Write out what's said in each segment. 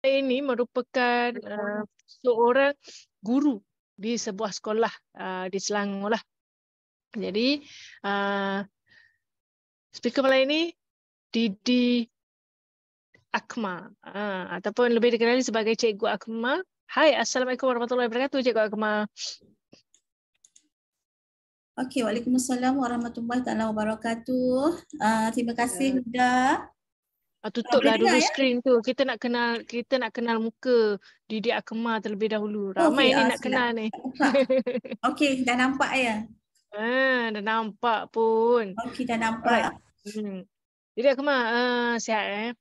ini merupakan seorang guru di sebuah sekolah di Selangor lah. Jadi speaker malam ini Didi Akmal ataupun lebih dikenali sebagai Cikgu Akmal. Hai, Assalamualaikum warahmatullahi wabarakatuh, Cikgu Akmal. Okey, Waalaikumsalam warahmatullahi wabarakatuh. Terima kasih Huda. Tutuplah dulu ya? skrin tu. Kita nak kenal muka Didi Akmal terlebih dahulu. Ramai ni nak kenal ni. Okey, dah nampak ya? Dah nampak pun. Okey, dah nampak. Didi Akmal, sihat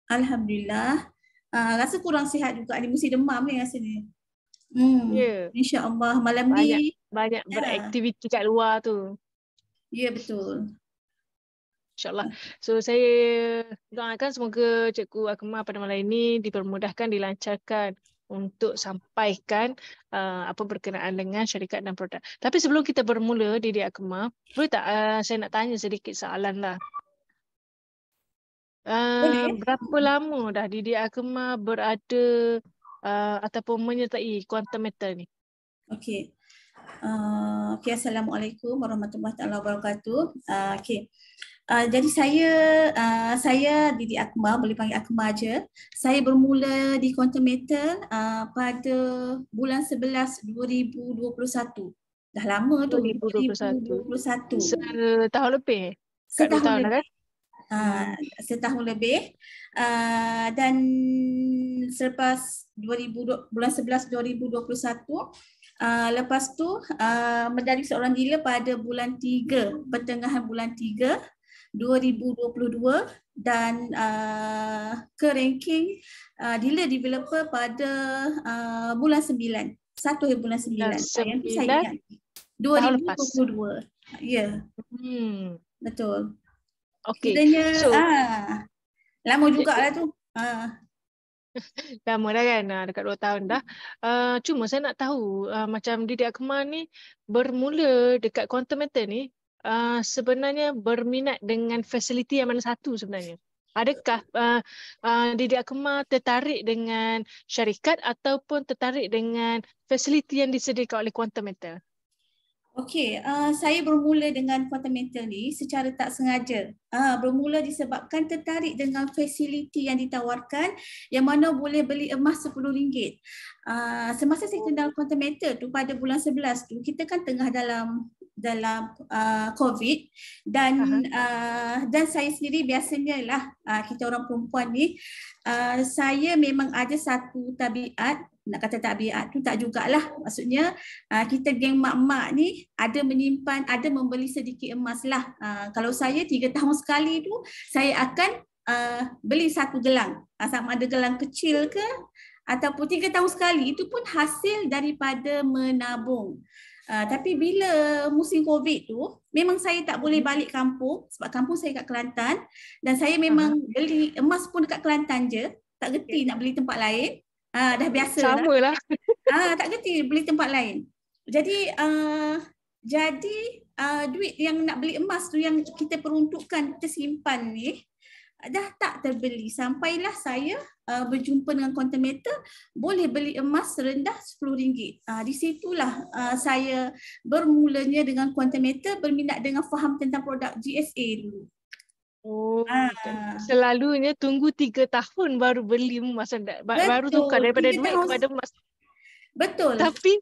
Alhamdulillah. Rasa kurang sihat juga ni, mesti demam ni rasa ni. InsyaAllah malam ni banyak beraktiviti kat luar tu. Ya, betul. InsyaAllah. So saya doakan semoga Cikgu Akmal pada malam ini dipermudahkan, dilancarkan untuk sampaikan apa berkenaan dengan syarikat dan produk. Tapi sebelum kita bermula, Didi Akmal, boleh tak saya nak tanya sedikit soalan lah. Berapa lama dah Didi Akmal berada ataupun menyertai Quantum Metal ni? Okey. Assalamualaikum warahmatullahi wabarakatuh. Jadi saya Didi Akmal, boleh panggil Akmal je. Saya bermula di Quantum Metal pada bulan 11 2021. Dah lama tu, 2021. Setahun lebih? Setahun lebih. Setahun lebih. Dan selepas bulan 11 2021, lepas tu menjadi seorang dealer pada bulan 3, pertengahan bulan 3 2022 dan ke ranking dealer developer pada bulan 9, 1 bulan 9. Yang tu saya ingat 2022. Ya. Betul. Okey. So, lama jugalah tu. Lama dah kan, dekat 2 tahun dah. Cuma saya nak tahu macam Didi Akmal ni bermula dekat Quantum Metal ni sebenarnya berminat dengan fasiliti yang mana satu sebenarnya? Adakah Didi Akmal tertarik dengan syarikat ataupun tertarik dengan fasiliti yang disediakan oleh Quantum Metal? Okey, saya bermula dengan Quantum Metal ni secara tak sengaja. Bermula disebabkan tertarik dengan fasiliti yang ditawarkan yang mana boleh beli emas RM10. Semasa saya kenal Quantum Metal tu pada bulan 11 tu, kita kan tengah dalam COVID dan saya sendiri biasanya lah kita orang perempuan ni, saya memang ada satu tabiat. Nak kata tabiat tu tak jugalah. Maksudnya kita geng mak-mak ni ada menyimpan, ada membeli sedikit emas lah. Kalau saya 3 tahun sekali tu saya akan beli satu gelang. Sama ada gelang kecil ke ataupun 3 tahun sekali. Itu pun hasil daripada menabung. Tapi bila musim COVID tu memang saya tak boleh balik kampung sebab kampung saya kat Kelantan dan saya memang beli emas pun dekat Kelantan je. Tak gerti nak beli tempat lain. Dah biasa sama lah. Tak gerti beli tempat lain. Jadi duit yang nak beli emas tu yang kita peruntukkan, kita simpan ni dah tak terbeli. Sampailah saya berjumpa dengan Quantum Metal, boleh beli emas serendah RM10. Di situlah saya bermulanya dengan Quantum Metal, berminat dengan faham tentang produk GSA dulu. Selalunya tunggu 3 tahun baru beli emas, baru tukar daripada duit kepada emas. Betul. Tapi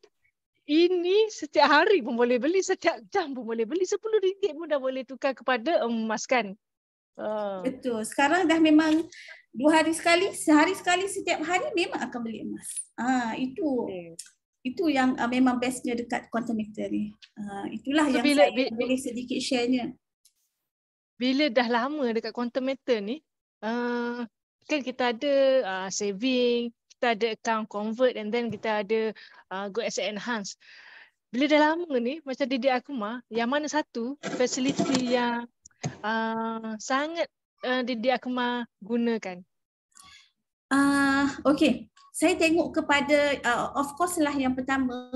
ini setiap hari pun boleh beli, setiap jam pun boleh beli, RM10 pun dah boleh tukar kepada emas kan. Betul. Sekarang dah memang 2 hari sekali, sehari sekali, setiap hari memang akan beli emas. Itu yang memang bestnya dekat Quantum Metal ni. Itulah yang saya boleh sedikit share-nya. Bila dah lama dekat Quantum Metal ni, kan kita ada saving, kita ada account convert and then kita ada go asset enhance. Bila dah lama ni, macam Didi Akmal, yang mana satu fasiliti yang sangat Didi Akmal gunakan? Okey. Saya tengok kepada of course lah yang pertama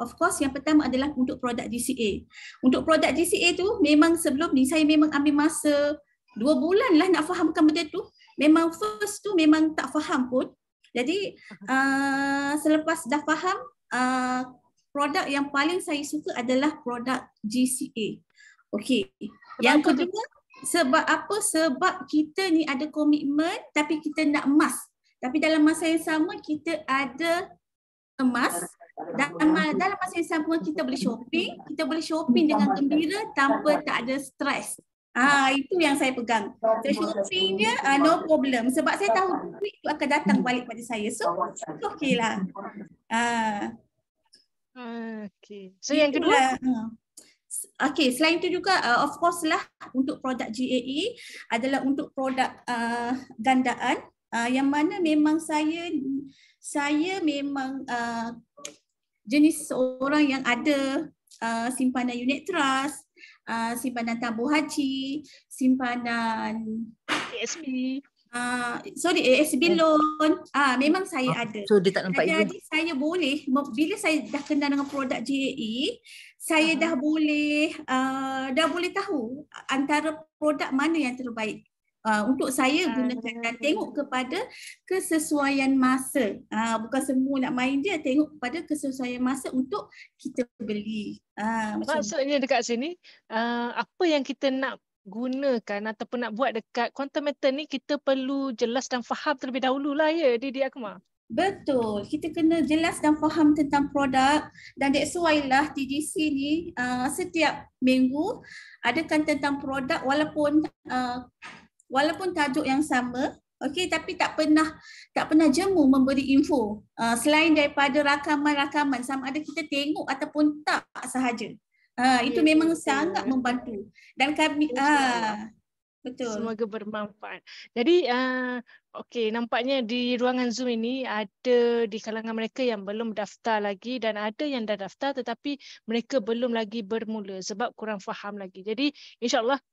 of course yang pertama adalah untuk produk GCA. Untuk produk GCA tu memang sebelum ni saya memang ambil masa 2 bulan lah nak fahamkan benda tu. memang first tu memang tak faham pun. Jadi selepas dah faham, produk yang paling saya suka adalah produk GCA. Okey. Yang kedua, sebab apa? Sebab kita ni ada komitmen tapi kita nak emas. Tapi dalam masa yang sama kita ada emas. Dalam masa yang sama kita boleh shopping dengan gembira tanpa tak ada stres. Itu yang saya pegang. So shopping dia no problem sebab saya tahu duit tu akan datang balik pada saya. So okey lah. Okay. So yang kedua? Okay, selain itu juga of course lah untuk produk GAE adalah untuk produk gandaan yang mana memang saya memang jenis seorang yang ada simpanan unit trust, simpanan tabung haji, simpanan ASB. ASB loan, memang saya ada. So dia tak nampak ibu. Jadi saya boleh, bila saya dah kenal dengan produk GAE, saya dah boleh tahu antara produk mana yang terbaik untuk saya gunakan dan tengok kepada kesesuaian masa. Bukan semua nak main dia, tengok kepada kesesuaian masa untuk kita beli. Maksudnya dekat sini, apa yang kita nak gunakan ataupun nak buat dekat quantum meter ni kita perlu jelas dan faham terlebih dahulu lah ya Didi Akmal. Betul, kita kena jelas dan faham tentang produk dan that's why lah TGC ni setiap minggu adakan tentang produk walaupun tajuk yang sama, okey, tapi tak pernah jemu memberi info selain daripada rakaman-rakaman sama ada kita tengok ataupun tak sahaja. Itu memang sangat membantu dan kami betul. Semoga bermanfaat. Jadi okey, nampaknya di ruangan Zoom ini ada di kalangan mereka yang belum daftar lagi dan ada yang dah daftar tetapi mereka belum lagi bermula sebab kurang faham lagi. Jadi insya-Allah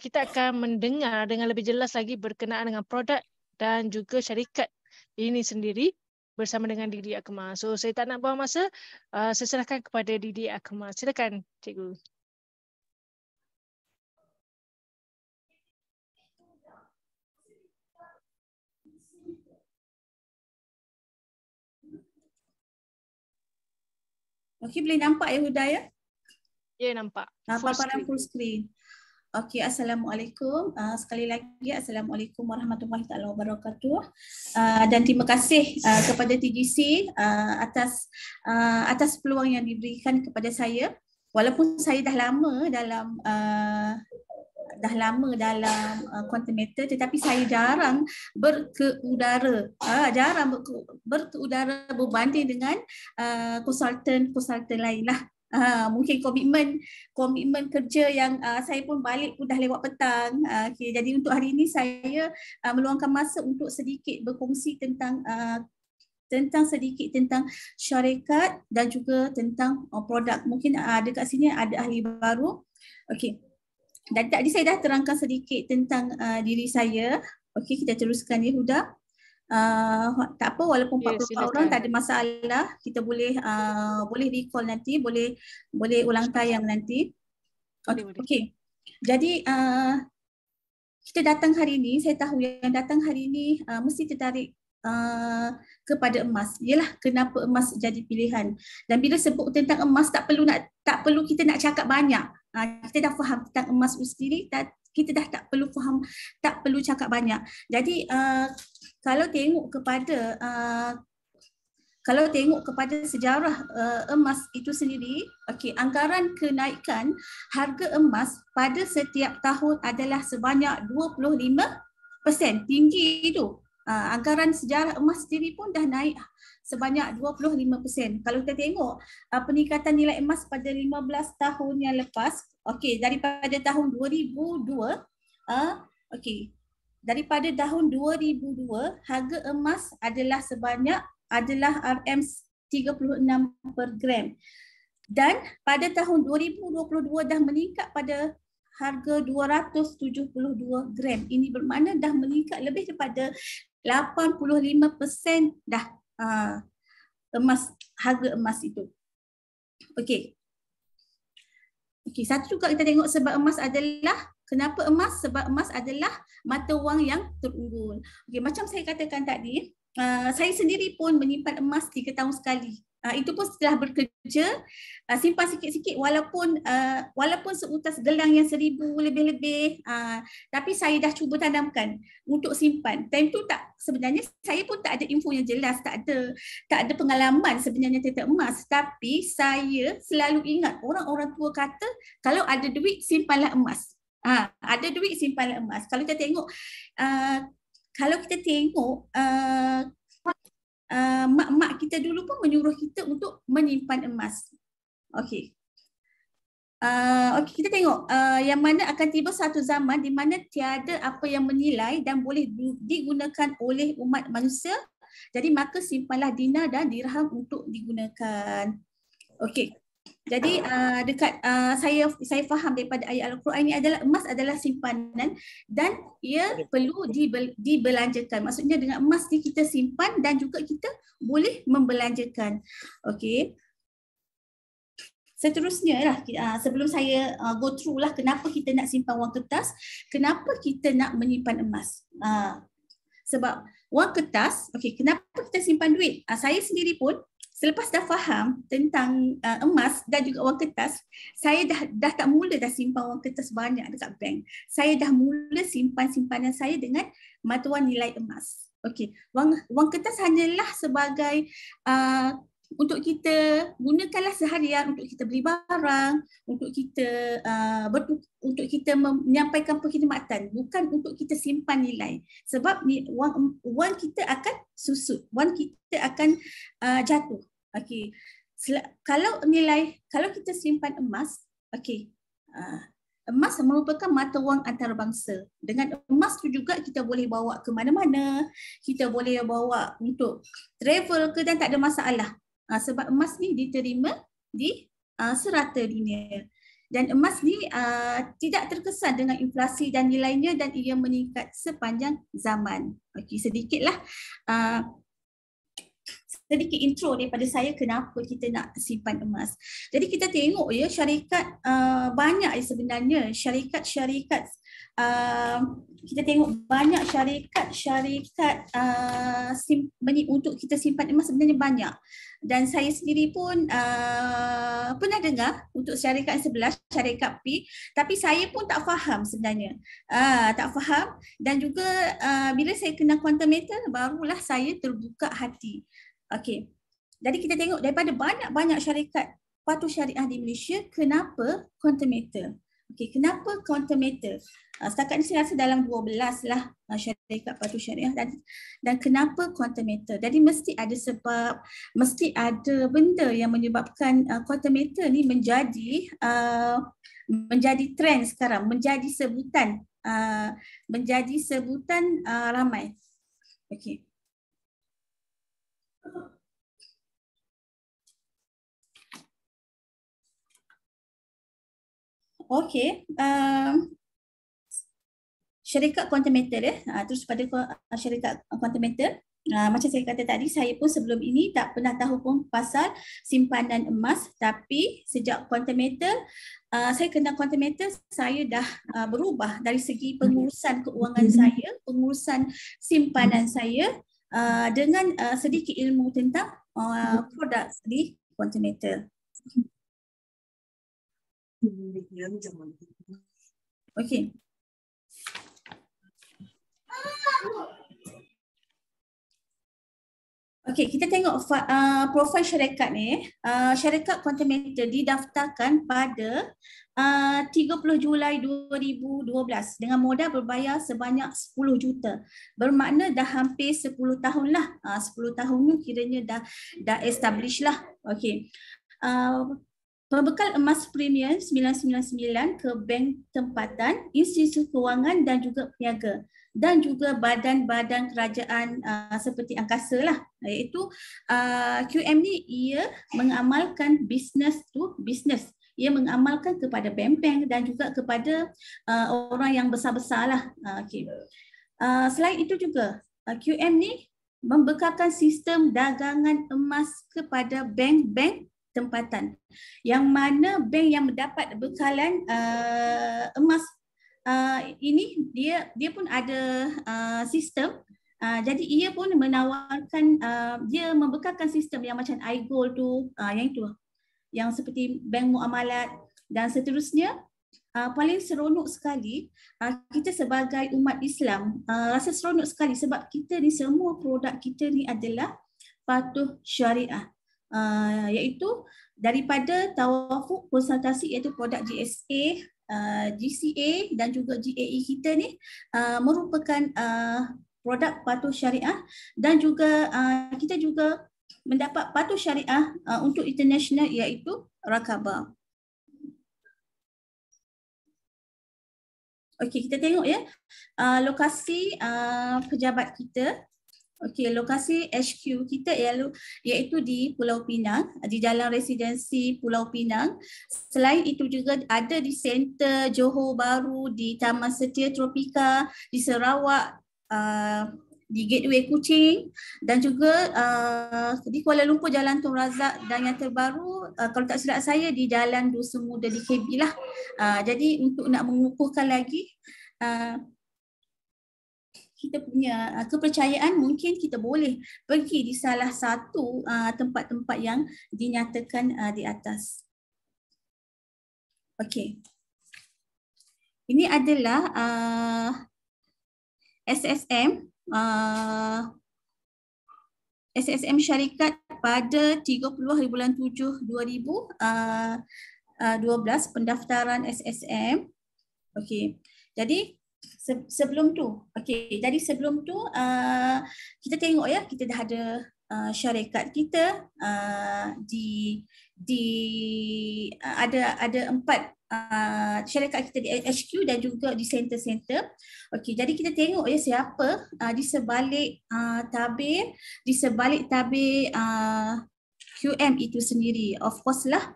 kita akan mendengar dengan lebih jelas lagi berkenaan dengan produk dan juga syarikat ini sendiri bersama dengan Didi Akmal. So saya tak nak buang masa, saya serahkan kepada Didi Akmal. Silakan cikgu. Okey, boleh nampak ya Huda ya? Ya, nampak. Paparan full screen. Okey, Assalamualaikum. Sekali lagi Assalamualaikum warahmatullahi taala wabarakatuh. Dan terima kasih kepada TGC atas peluang yang diberikan kepada saya. Walaupun saya dah lama dalam quantum meter tetapi saya jarang berkeudara. Berkeudara berbanding dengan konsultan lain lah. Mungkin komitmen kerja yang saya pun balik pun dah lewat petang. Okay, jadi untuk hari ini saya meluangkan masa untuk sedikit berkongsi tentang sedikit tentang syarikat dan juga tentang produk. Mungkin dekat sini ada ahli baru. Okey. Dan tadi saya dah terangkan sedikit tentang diri saya. Okey, kita teruskan ya Huda. Tak apa, walaupun 44 orang tak ada masalah, kita boleh recall nanti, boleh ulang tayang nanti. Okey. Jadi kita datang hari ini, saya tahu yang datang hari ini mesti tertarik kepada emas. Yalah, kenapa emas jadi pilihan. Dan bila sebut tentang emas tak perlu kita nak cakap banyak. Kita dah faham tentang emas itu sendiri, kita dah tak perlu cakap banyak. Jadi kalau tengok kepada sejarah emas itu sendiri, okey, anggaran kenaikan harga emas pada setiap tahun adalah sebanyak 25%. Tinggi itu. Anggaran sejarah emas sendiri pun dah naik sebanyak 25%. Kalau kita tengok peningkatan nilai emas pada 15 tahun yang lepas, okey, daripada tahun 2002, daripada tahun 2002 harga emas adalah RM36 per gram. Dan pada tahun 2022 dah meningkat pada harga 272 gram. Ini bermakna dah meningkat lebih daripada 85% dah harga emas itu. Okey. Okey, satu juga kita tengok sebab emas adalah Kenapa emas? Sebab emas adalah mata wang yang terunggul. Okey, macam saya katakan tadi, saya sendiri pun menyimpan emas 3 tahun sekali. Itu pun setelah bekerja, simpan sikit-sikit walaupun seutas gelang yang 1,000 lebih-lebih, tapi saya dah cuba tanamkan untuk simpan. Time tu sebenarnya saya pun tak ada info yang jelas, tak ada pengalaman sebenarnya tentang emas, tapi saya selalu ingat orang-orang tua kata kalau ada duit simpanlah emas. Ada duit simpanlah emas. Kalau kita tengok mak-mak kita dulu pun menyuruh kita untuk menyimpan emas. Okey. Okey, kita tengok yang mana akan tiba satu zaman di mana tiada apa yang menilai dan boleh digunakan oleh umat manusia. Jadi maka simpanlah dinar dan dirham untuk digunakan. Okey. Jadi saya faham daripada ayat Al-Quran ini adalah emas adalah simpanan dan ia perlu dibelanjakan. Maksudnya dengan emas ni kita simpan dan juga kita boleh membelanjakan. Okey. Seterusnya lah, sebelum saya go through lah kenapa kita nak simpan wang kertas, kenapa kita nak menyimpan emas. Sebab wang kertas, okey, kenapa kita simpan duit? Saya sendiri pun selepas dah faham tentang emas dan juga wang kertas, saya dah tak mula dah simpan wang kertas banyak dekat bank. Saya dah mula simpan simpanan saya dengan mata wang nilai emas. Okey, wang kertas hanyalah sebagai untuk kita gunakanlah seharian, untuk kita beli barang, untuk kita menyampaikan perkhidmatan, bukan untuk kita simpan nilai. Sebab wang kita akan susut, wang kita akan jatuh. Okey. Kalau kita simpan emas, okey. Emas merupakan mata wang antarabangsa. Dengan emas tu juga kita boleh bawa ke mana-mana, kita boleh bawa untuk travel ke dan tak ada masalah. Sebab emas ni diterima di serata dunia. Dan emas ni tidak terkesan dengan inflasi dan nilainya dan ia meningkat sepanjang zaman. Okey, sedikit intro daripada saya kenapa kita nak simpan emas. Jadi kita tengok ya syarikat banyak sebenarnya syarikat kita tengok banyak syarikat untuk kita simpan emas sebenarnya banyak. Dan saya sendiri pun pernah dengar untuk syarikat sebelah, syarikat P, tapi saya pun tak faham sebenarnya. Tak faham dan juga bila saya kenal quantum meter barulah saya terbuka hati. Okey. Jadi kita tengok daripada banyak syarikat patuh syariah di Malaysia, kenapa quantum meter? Okey, kenapa quantum meter? Setakat ni saya rasa dalam 12 lah syarikat patuh syariah dan kenapa quantum meter? Jadi mesti ada sebab, mesti ada benda yang menyebabkan quantum meter ni menjadi trend sekarang, menjadi sebutan ramai. Okey. Okey, syarikat quantum meter terus pada syarikat quantum meter. Macam saya kata tadi, saya pun sebelum ini tak pernah tahu pun pasal simpanan emas, tapi sejak quantum meter, saya kenal quantum meter, saya dah berubah dari segi pengurusan keuangan saya, pengurusan simpanan saya dengan sedikit ilmu tentang produk di quantum meter. Okey. Okey, kita tengok profil syarikat ni. Syarikat quantum meter didaftarkan pada 30 Julai 2012 dengan modal berbayar sebanyak 10 juta. Bermakna dah hampir 10 tahun lah. 10 tahun ni kiranya dah establish lah. Okey. Pembekal emas premium 999 ke bank tempatan, institusi kewangan dan juga peniaga dan juga badan-badan kerajaan seperti angkasa lah, iaitu QM ni ia mengamalkan business to business. Ia mengamalkan kepada bank-bank dan juga kepada orang yang besar-besar lah. Okay. Selain itu juga QM ni membekalkan sistem dagangan emas kepada bank-bank tempatan, yang mana bank yang mendapat bekalan emas ini dia pun ada sistem. Jadi ia pun menawarkan, dia membekalkan sistem yang macam iGold tu, yang itu, yang seperti bank muamalat dan seterusnya. Paling seronok sekali, kita sebagai umat Islam rasa seronok sekali sebab kita ni semua produk kita ni adalah patuh syariah, iaitu daripada Tawafuk Konsultasi iaitu produk GSA, GCA dan juga GAE kita ni merupakan produk patuh syariah dan juga kita juga mendapat patuh syariah untuk international iaitu Rakaba. Okey, kita tengok ya lokasi pejabat kita. Okey, lokasi HQ kita iaitu di Pulau Pinang, di Jalan Residensi Pulau Pinang. Selain itu juga ada di Center Johor Bahru, di Taman Setia Tropika, di Sarawak, di Gateway Kuching dan juga di Kuala Lumpur Jalan Tun Razak, dan yang terbaru kalau tak silap saya di Jalan Dusun Muda di KB lah. Jadi untuk nak mengukuhkan lagi kita punya kepercayaan, mungkin kita boleh pergi di salah satu tempat-tempat yang dinyatakan di atas. Okey. Ini adalah SSM syarikat pada 30 hari bulan 7 2012 pendaftaran SSM. Okey. Jadi sebelum tu, jadi sebelum tu kita tengok ya, kita dah ada syarikat kita ada 4 syarikat kita di HQ dan juga di center-center. Okey, jadi kita tengok ya siapa di sebalik tabir, di sebalik tabir QM itu sendiri. Of course lah,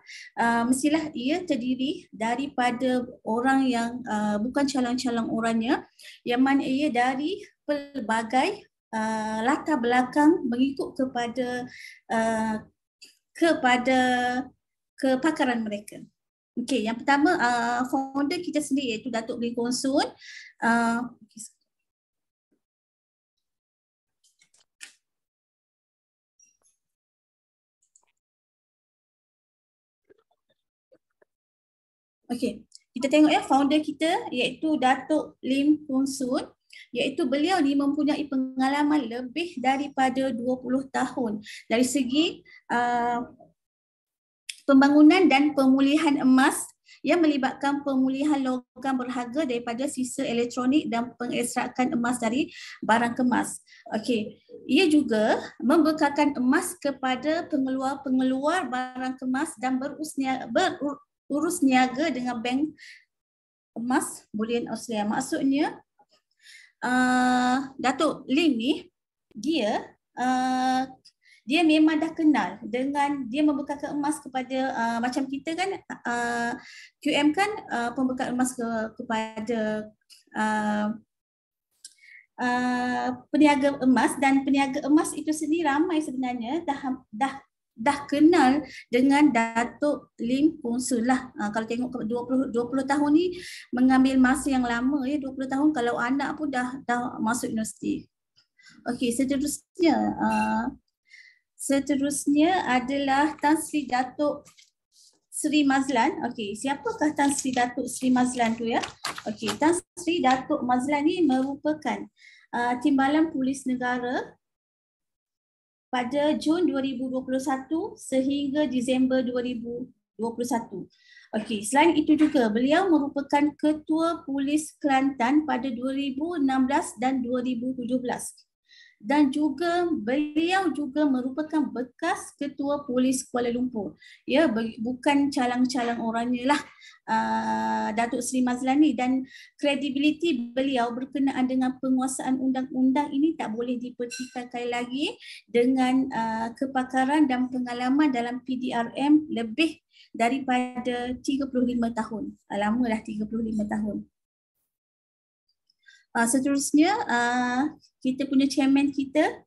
mestilah ia terdiri daripada orang yang bukan calon-calon orangnya, yang mana ia dari pelbagai latar belakang mengikut kepada kepakaran mereka. Okey, yang pertama founder kita sendiri iaitu Datuk Lee Kuan Soon. Okey, kita tengok ya founder kita iaitu Datuk Lim Kuan Soon, iaitu beliau ni mempunyai pengalaman lebih daripada 20 tahun dari segi pembangunan dan pemulihan emas yang melibatkan pemulihan logam berharga daripada sisa elektronik dan pengekstrakan emas dari barang kemas. Okey, ia juga membekalkan emas kepada pengeluar-pengeluar barang kemas dan berurus niaga dengan bank emas bullion Australia. Maksudnya Datuk Lim ni dia memang dah kenal dengan dia membekalkan emas kepada macam kita kan QM kan pembekal emas kepada peniaga emas, dan peniaga emas itu sendiri ramai sebenarnya dah kenal dengan Datuk Lim Kuan Soon lah. Kalau tengok 20 tahun ni mengambil masa yang lama ya, 20 tahun kalau anak pun dah masuk universiti. Okey, seterusnya adalah Tan Sri Datuk Sri Mazlan. Okey, siapakah Tan Sri Datuk Sri Mazlan tu ya? Okey, Tan Sri Datuk Mazlan ni merupakan Timbalan Polis Negara pada Jun 2021 sehingga Disember 2021. Okey, selain itu juga beliau merupakan Ketua Polis Kelantan pada 2016 dan 2017. Dan juga beliau juga merupakan bekas Ketua Polis Kuala Lumpur. Ya, bukan calang-calang orangnya lah Datuk Sri Mazlan ni, dan kredibiliti beliau berkenaan dengan penguasaan undang-undang ini tak boleh dipertikaikan lagi dengan kepakaran dan pengalaman dalam PDRM lebih daripada 35 tahun. Lama dah 35 tahun. Seterusnya kita punya chairman kita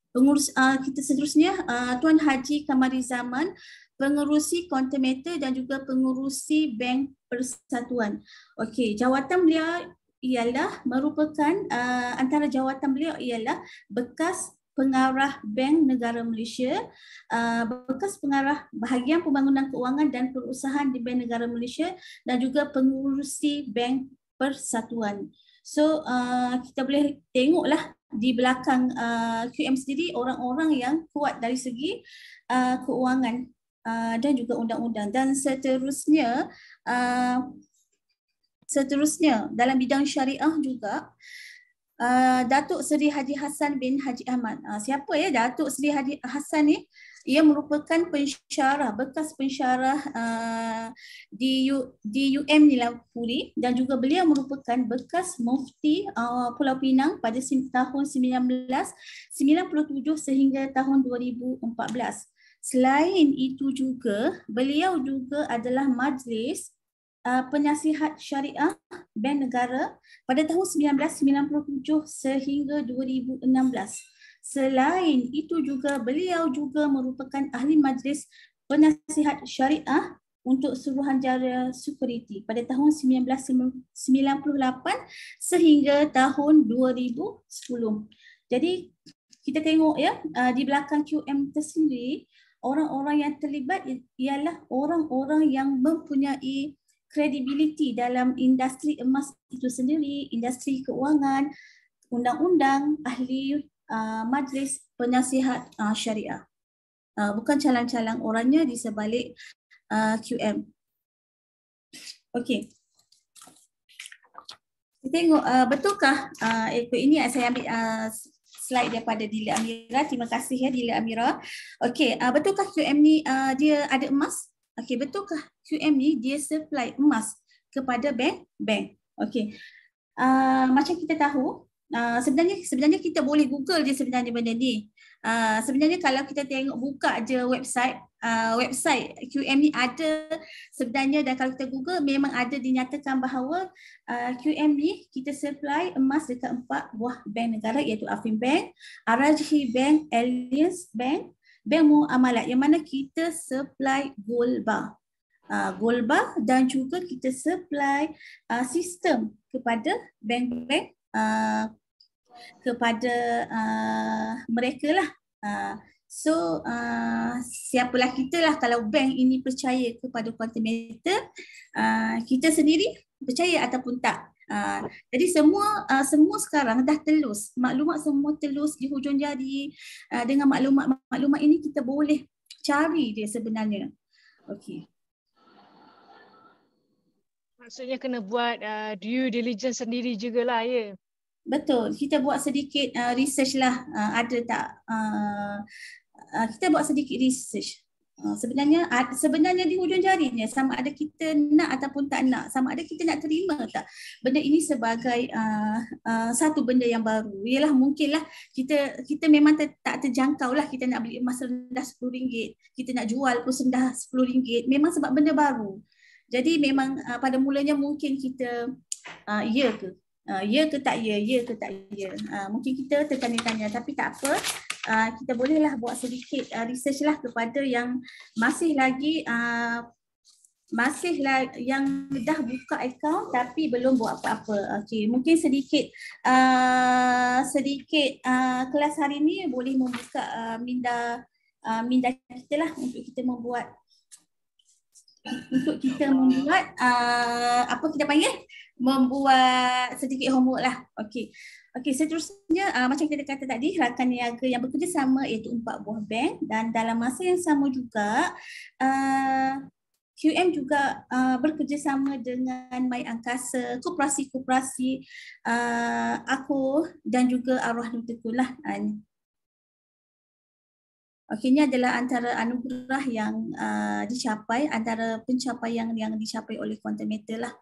Pengurus kita seterusnya Tuan Haji Kamarizaman, pengerusi Kontimeter dan juga pengerusi Bank Persatuan. Okey, jawatan beliau ialah merupakan antara jawatan beliau ialah bekas pengarah Bank Negara Malaysia, bekas pengarah bahagian pembangunan keuangan dan perusahaan di Bank Negara Malaysia dan juga pengerusi Bank Persatuan. So kita boleh tengoklah di belakang QM sendiri orang-orang yang kuat dari segi keuangan dan juga undang-undang. Dan seterusnya dalam bidang syariah juga Datuk Seri Haji Hassan bin Haji Ahmad. Siapa ya Datuk Seri Haji Hassan ni? Ia merupakan pensyarah, bekas pensyarah di UM Nilapuri dan juga beliau merupakan bekas mufti Pulau Pinang pada tahun 1997 sehingga tahun 2014. Selain itu juga, beliau juga adalah majlis penasihat syariah Bank Negara pada tahun 1997 sehingga 2016. Selain itu juga beliau juga merupakan ahli majlis penasihat syariah untuk Suruhanjaya Security pada tahun 1998 sehingga tahun 2010. Jadi kita tengok ya di belakang QM tersendiri, orang-orang yang terlibat ialah orang-orang yang mempunyai kredibiliti dalam industri emas itu sendiri, industri keuangan, undang-undang, ahli majlis penasihat syariah. Bukan calang-calang orangnya di sebalik QM. Okey. Kita tengok betulkah ini saya ambil slide daripada Dila Amira. Terima kasih ya Dila Amira. Okey, betulkah QM ni dia ada emas? Okey, betulkah QM ni dia supply emas kepada bank? Okey. Macam kita tahu, sebenarnya kita boleh Google je sebenarnya benda ni. Sebenarnya kalau kita tengok buka je website QM ni ada sebenarnya, dan kalau kita Google memang ada dinyatakan bahawa QM ni kita supply emas dekat 4 buah bank negara iaitu Afreximbank, Al-Rajhi Bank, Alliance Bank, Bank Muamalat yang mana kita supply gold bar. Gold bar dan juga kita supply sistem kepada bank-bank kepada mereka lah. So siapalah kita lah kalau bank ini percaya kepada Quantimeter, kita sendiri percaya ataupun tak. Jadi semua sekarang dah telus, maklumat semua telus di hujung jari. Dengan maklumat ini kita boleh cari dia sebenarnya. Okey. Maksudnya kena buat due diligence sendiri jugalah ya. Betul, kita buat sedikit research lah, ada tak kita buat sedikit research. Sebenarnya di hujung jarinya sama ada kita nak ataupun tak nak, sama ada kita nak terima tak benda ini sebagai satu benda yang baru. Ialah mungkinlah kita memang tak terjangkau lah kita nak beli emas rendah RM10, kita nak jual pun rendah RM10, memang sebab benda baru. Jadi memang pada mulanya mungkin kita ya ke? Ya ke tak ya? Ya ke tak ya? Mungkin kita tertanya-tanya, tapi tak apa. Kita bolehlah buat sedikit research lah kepada yang masih lagi yang dah buka akaun tapi belum buat apa-apa. Okey, mungkin sedikit kelas hari ni boleh membuka minda kita lah untuk kita membuat apa kita panggil, membuat sedikit homework lah. Okey, seterusnya macam kita kata tadi, rakan niaga yang bekerjasama iaitu 4 buah bank, dan dalam masa yang sama juga QM juga bekerjasama dengan My Angkasa, koperasi-koperasi Aku dan juga Arwah Nutekul lah. Okey, ini adalah antara anugerah yang dicapai, antara pencapaian yang dicapai oleh Quantimeter lah.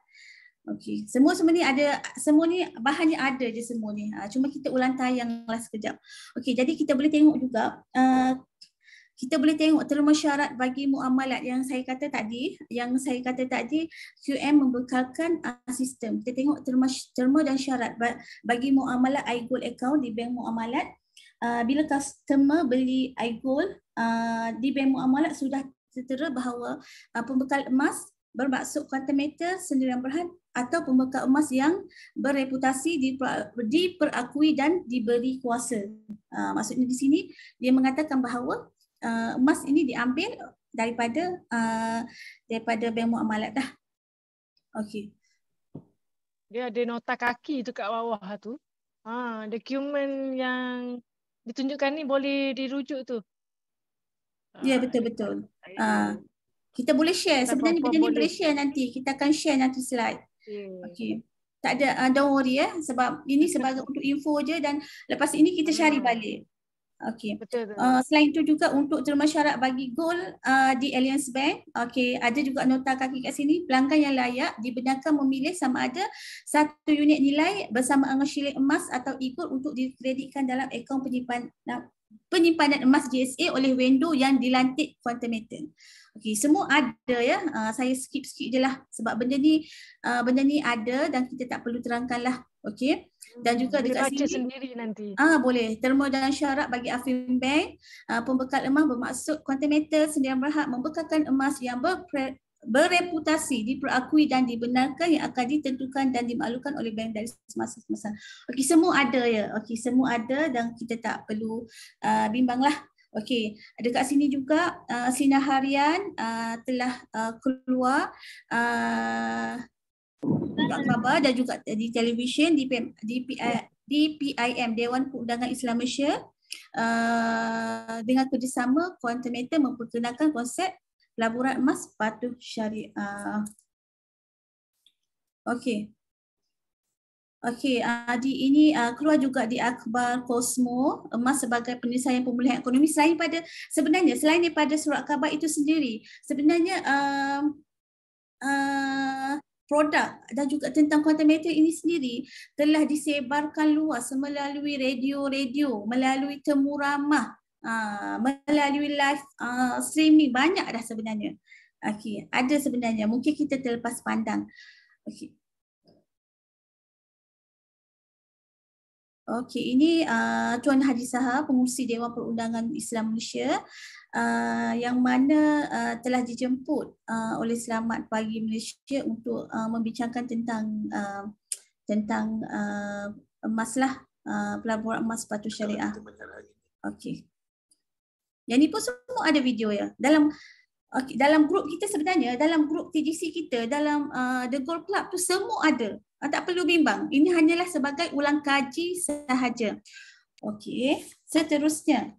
Okey, semua ni ada, semua ni bahannya ada je semua ni. Cuma kita ulang tayang lah sekejap. Okey, jadi kita boleh tengok juga, terma syarat bagi muamalat yang saya kata tadi, QM membekalkan sistem. Kita tengok terma dan syarat bagi muamalat iGold account di bank muamalat. bila customer beli iGold di Bank Muamalat sudah tertera bahawa pembekal emas bermaksud quantum meter Sdn Bhd atau pembekal emas yang bereputasi diperakui dan diberi kuasa. Maksudnya di sini dia mengatakan bahawa emas ini diambil daripada Bank Muamalat dah. Okey. Dia ada nota kaki tu kat bawah tu. Dokumen yang ditunjukkan ni boleh dirujuk tu. Ya, betul-betul. Kita boleh share. Sebenarnya benda ni boleh share nanti. Kita akan share nanti slide. Okey. Tak ada, don't worry sebab ini sebagai untuk info je dan lepas ini kita cari balik. Okey. Selain itu juga untuk terma syarat bagi gold di Alliance Bank, okey, ada juga nota kaki kat sini. Pelanggan yang layak dibenarkan memilih sama ada 1 unit nilai bersama dengan shilling emas atau e-gold untuk dikreditkan dalam akaun penyimpanan emas JSA oleh vendor yang dilantik quantum meter. Okey, semua ada ya. Saya skip je lah sebab benda ni ada dan kita tak perlu terangkan lah. Okey. Dan juga dekat sini sendiri nanti. Boleh. Terma dan syarat bagi Afin Bank, pembekal emas bermaksud quantum meter Sdn Bhd membekalkan emas yang bereputasi, diperakui dan dibenarkan yang akan ditentukan dan dimaklumkan oleh bank dari semasa ke masa. Okey, semua ada ya. Okey, semua ada dan kita tak perlu bimbanglah. Okey, dekat sini juga sinar harian telah keluar khabar dan juga di televisyen di PIM Dewan Perundangan Islam Malaysia dengan kerjasama quantum meter memperkenalkan konsep pelaburan emas patuh syariah. Okey. Okey, ini keluar juga di akhbar Cosmo, emas sebagai penyelesaian pemulihan ekonomi. Selain daripada surat khabar itu sendiri, sebenarnya produk dan juga tentang quantum meter ini sendiri telah disebarkan luas melalui radio, melalui temu ramah, melalui live streaming, banyak dah sebenarnya. Okey, ada sebenarnya, mungkin kita terlepas pandang. Okey. Okey, ini Tuan Haji Saha, pengurusi Dewan Perundangan Islam Malaysia yang mana telah dijemput oleh Selamat Pagi Malaysia untuk membincangkan tentang emas lah, pelaburan emas patuh syariah. Okey. Yang ni pun semua ada video ya. Dalam grup kita sebenarnya, dalam grup TGC kita, dalam The Gold Club tu semua ada. Tak perlu bimbang. Ini hanyalah sebagai ulang kaji sahaja. Okey, seterusnya.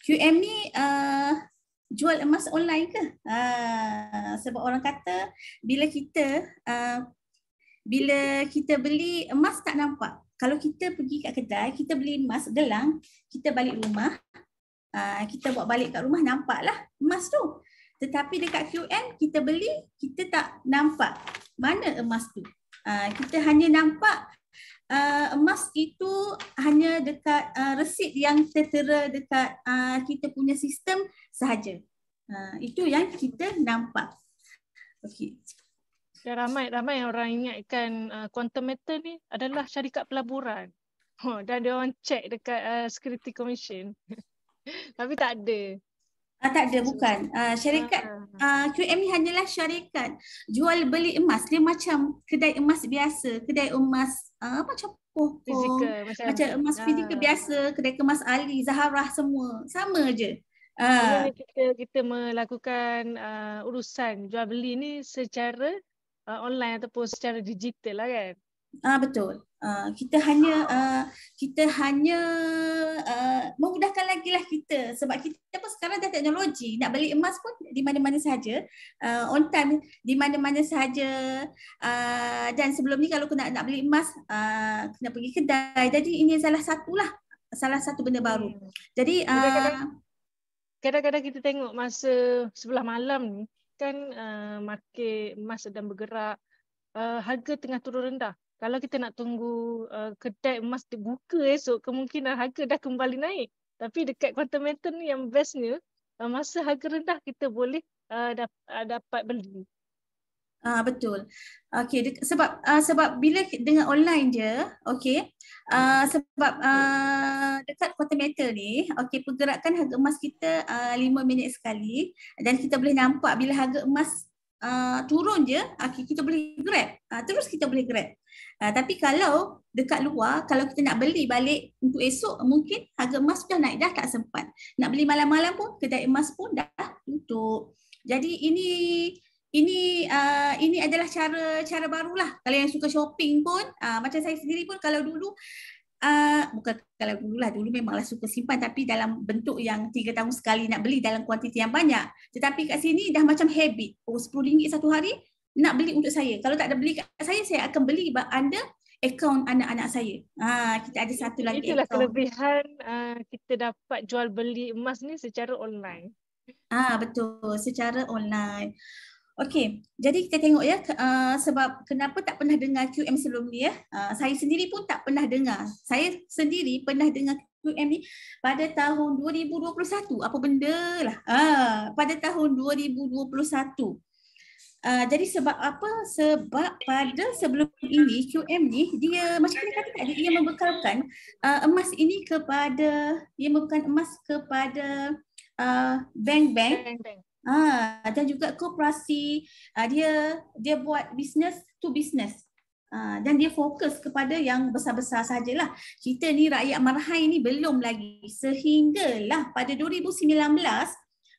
QM ni jual emas online ke? Sebab orang kata bila kita beli emas tak nampak. Kalau kita pergi kat kedai, kita beli emas gelang, kita balik rumah, kita bawa balik kat rumah, nampaklah emas tu. Tetapi dekat QM kita beli, kita tak nampak mana emas tu. Kita hanya nampak emas itu hanya dekat resit yang tertera dekat kita punya sistem sahaja. Itu yang kita nampak. Okey. Dan ramai orang ingatkan quantum meter ni adalah syarikat pelaburan. Dan dia orang check dekat Security Commission. Tapi tak ada. Tak ada, bukan. Syarikat QM ni hanyalah syarikat jual beli emas. Dia macam kedai emas biasa, kedai emas macam fizikal, macam emas fizikal biasa, kedai kemas Ali, Zaharah, semua sama je. Kita melakukan urusan jual beli ni secara online ataupun secara digital lah kan. Betul. Kita hanya memudahkan lagi lah kita, sebab kita pun sekarang dah teknologi, nak beli emas pun di mana-mana sahaja, on time di mana-mana sahaja, dan sebelum ni kalau nak beli emas kena pergi kedai. Jadi ini salah satu benda baru. Jadi kadang-kadang kita tengok masa sebelah malam ni kan, market emas sedang bergerak, harga tengah turun rendah. Kalau kita nak tunggu kedai emas dibuka esok, kemungkinan harga dah kembali naik. Tapi dekat quantum meter ni yang bestnya, masa harga rendah kita boleh dapat beli. Betul. Okey, sebab bila dengan online je, okey. Sebab dekat quarter meter ni, okey, pergerakan harga emas kita 5 minit sekali dan kita boleh nampak bila harga emas turun je, okey, kita boleh grab. Terus kita boleh grab. Tapi kalau dekat luar, kalau kita nak beli balik untuk esok, mungkin harga emas sudah naik, dah tak sempat. Nak beli malam-malam pun kedai emas pun dah tutup. Jadi ini adalah cara barulah. Kalau yang suka shopping pun, macam saya sendiri pun kalau dulu, bukan kalau dululah, dulu memanglah suka simpan tapi dalam bentuk yang 3 tahun sekali nak beli dalam kuantiti yang banyak. Tetapi kat sini dah macam habit. RM10 satu hari nak beli untuk saya. Kalau tak ada beli kat saya akan beli anda akaun anak-anak saya. Kita ada satu lagi Itulah akaun. kelebihan kita dapat jual beli emas ni secara online. Betul, secara online. Okey, jadi kita tengok ya, sebab kenapa tak pernah dengar QM sebelum ni ya. Saya sendiri pun tak pernah dengar. Saya sendiri pernah dengar QM ni pada tahun 2021. Apa benda lah. Pada tahun 2021. Jadi sebab apa? Sebab pada sebelum ini QM ni dia macam mana kata tadi, dia membekalkan emas ini kepada, dia membekalkan emas kepada bank-bank. Dan juga koperasi, dia buat business to business. Dan dia fokus kepada yang besar-besar sajalah. Kita ni rakyat marhai ni belum lagi. Sehinggalah pada 2019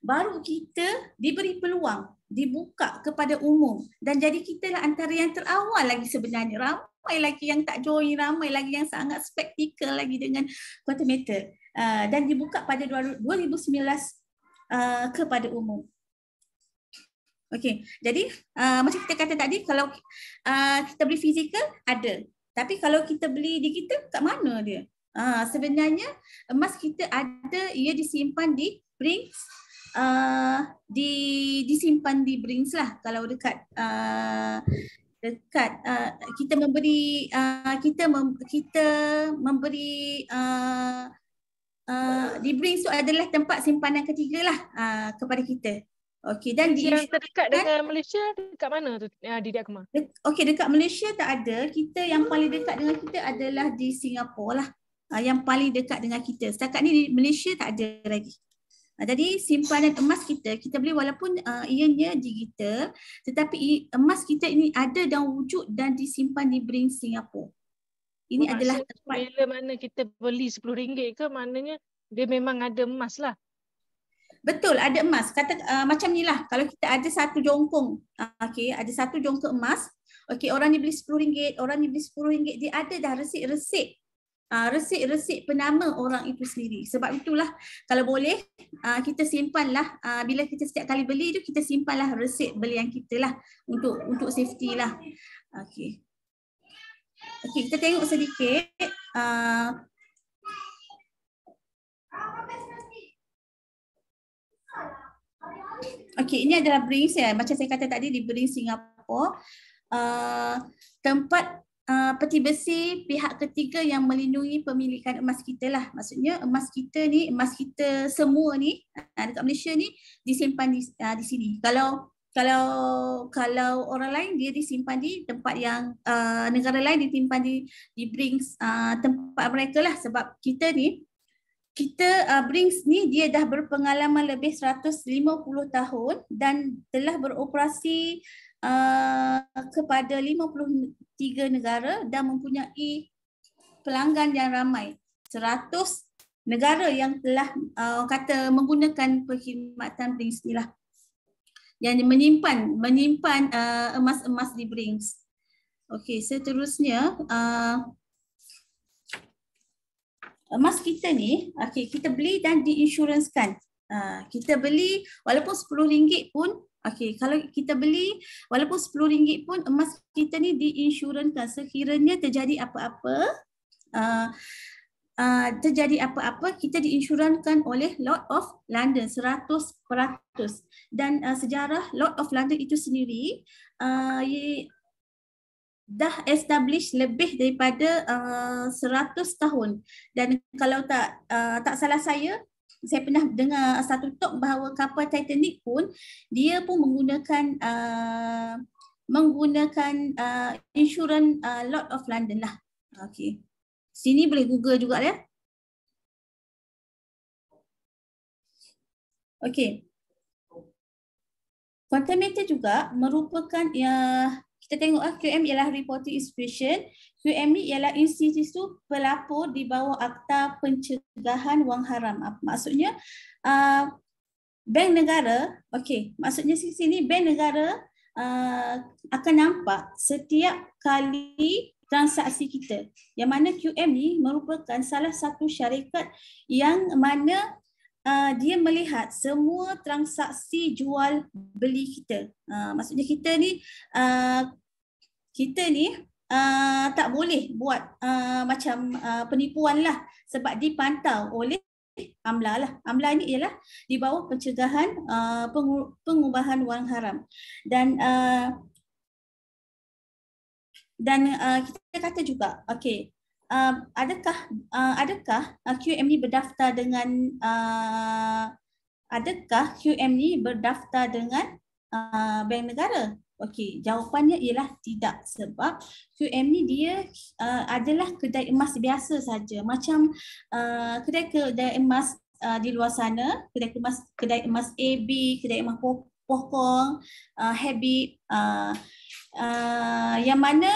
baru kita diberi peluang, dibuka kepada umum. Dan jadi kita lah antara yang terawal lagi sebenarnya. Ramai lagi yang tak join, ramai lagi yang sangat skeptikal lagi dengan quarter meter. Dan dibuka pada 2019 kepada umum. Okey, jadi macam kita kata tadi, kalau kita beli fizikal ada, tapi kalau kita beli digital, kat mana dia? Sebenarnya emas kita ada, ia disimpan di Brinks, disimpan di Brinks lah. Kalau dekat kita memberi di Brinks tu adalah tempat simpanan ketiga lah kepada kita. Okey, dan yang terdekat dengan Malaysia dekat mana tu Didi Akmal? Okey, dekat Malaysia tak ada. Kita yang paling dekat dengan kita adalah di Singapura lah. Yang paling dekat dengan kita. Setakat ni di Malaysia tak ada lagi. Jadi simpanan emas kita beli walaupun ianya digital, tetapi emas kita ini ada dalam wujud dan disimpan di Brinks Singapura. Ini adalah tempat. Bila mana kita beli RM10 ke, maknanya dia memang ada emas lah. Betul, ada emas. Kata macam ni lah, kalau kita ada satu jongkong, okey, ada satu jongkong emas, okey, orang ni beli RM10, orang ni beli RM10, dia ada dah resit-resit. Resit-resit penama orang itu sendiri. Sebab itulah kalau boleh kita simpanlah, bila kita setiap kali beli tu kita simpanlah resit belian kita lah untuk safety lah. Okey. Okey, kita tengok sedikit. Okey, ini adalah Brinks ya. Macam saya kata tadi, di Brinks Singapura. Tempat peti besi pihak ketiga yang melindungi pemilikan emas kita lah. Maksudnya emas kita ni, emas kita semua ni dekat Malaysia ni disimpan di sini. Kalau orang lain dia disimpan di tempat yang negara lain disimpan di Brinks tempat mereka lah. Sebab kita ni, Brinks ni dia dah berpengalaman lebih 150 tahun dan telah beroperasi kepada 53 negara dan mempunyai pelanggan yang ramai. 100 negara yang telah kata menggunakan perkhidmatan Brinks ni lah, yang menyimpan emas-emas di Brinks. Okey, seterusnya emas kita ni, okay, kita beli dan diinsurансkan. Kita beli walaupun RM10 pun, okay, kalau kita beli walaupun RM10 pun emas kita ni diinsurансkan. Sekiranya terjadi apa-apa, kita diinsurансkan oleh Lord of London 100%. Dan sejarah Lord of London itu sendiri dah establish lebih daripada 100 tahun. Dan kalau tak salah saya pernah dengar satu talk bahawa kapal Titanic pun dia pun menggunakan menggunakan insurans Lloyd of London lah. Okey. Sini boleh Google juga ya. Okey. Quantum meter juga merupakan kita tengok QM ialah reporting institution. QM ni ialah institusi pelapor di bawah Akta Pencegahan Wang Haram. Maksudnya bank negara, okey, maksudnya sini bank negara akan nampak setiap kali transaksi kita. Yang mana QM ni merupakan salah satu syarikat yang mana dia melihat semua transaksi jual beli kita. Maksudnya kita ni tak boleh buat macam penipuan lah, sebab dipantau oleh AMLA lah. AMLA ni ialah di bawah pencegahan pengubahan wang haram. Dan kita kata juga, okey, adakah QM ni berdaftar dengan bank negara? Okey, jawapannya ialah tidak, sebab QM ni dia adalah kedai emas biasa saja, macam kedai emas di luar sana, kedai emas AB, kedai emas Pokong, Habib, yang mana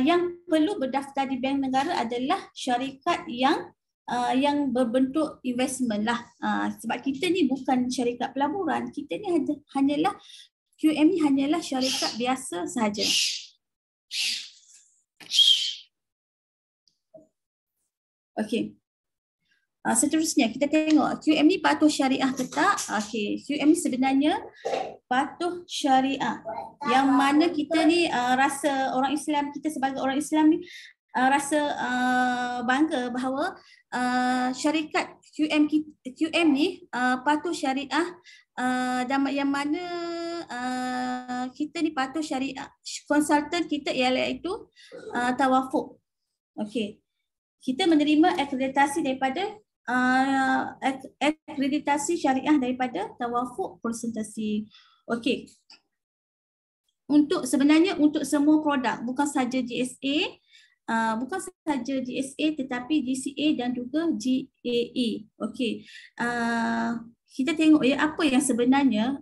yang perlu berdaftar di bank negara adalah syarikat yang berbentuk investment lah. Sebab kita ni bukan syarikat pelaburan, kita ni hanyalah QM ni hanyalah syarikat biasa sahaja. Okey. Seterusnya kita tengok QM ni patuh syariah ke tak? Okey, QM ni sebenarnya patuh syariah. Yang mana kita ni rasa orang Islam, kita sebagai orang Islam ni rasa bangga bahawa syarikat QM ni patuh syariah, dan yang mana kita ni patuh syariah. Konsultan kita ialah itu Tawafuk. Okey. Kita menerima akreditasi daripada akreditasi syariah daripada Tawafuk Konsultasi. Okey. Sebenarnya untuk semua produk, bukan saja GSA, tetapi GCA dan juga GAE. Okey. Kita tengok ya apa yang sebenarnya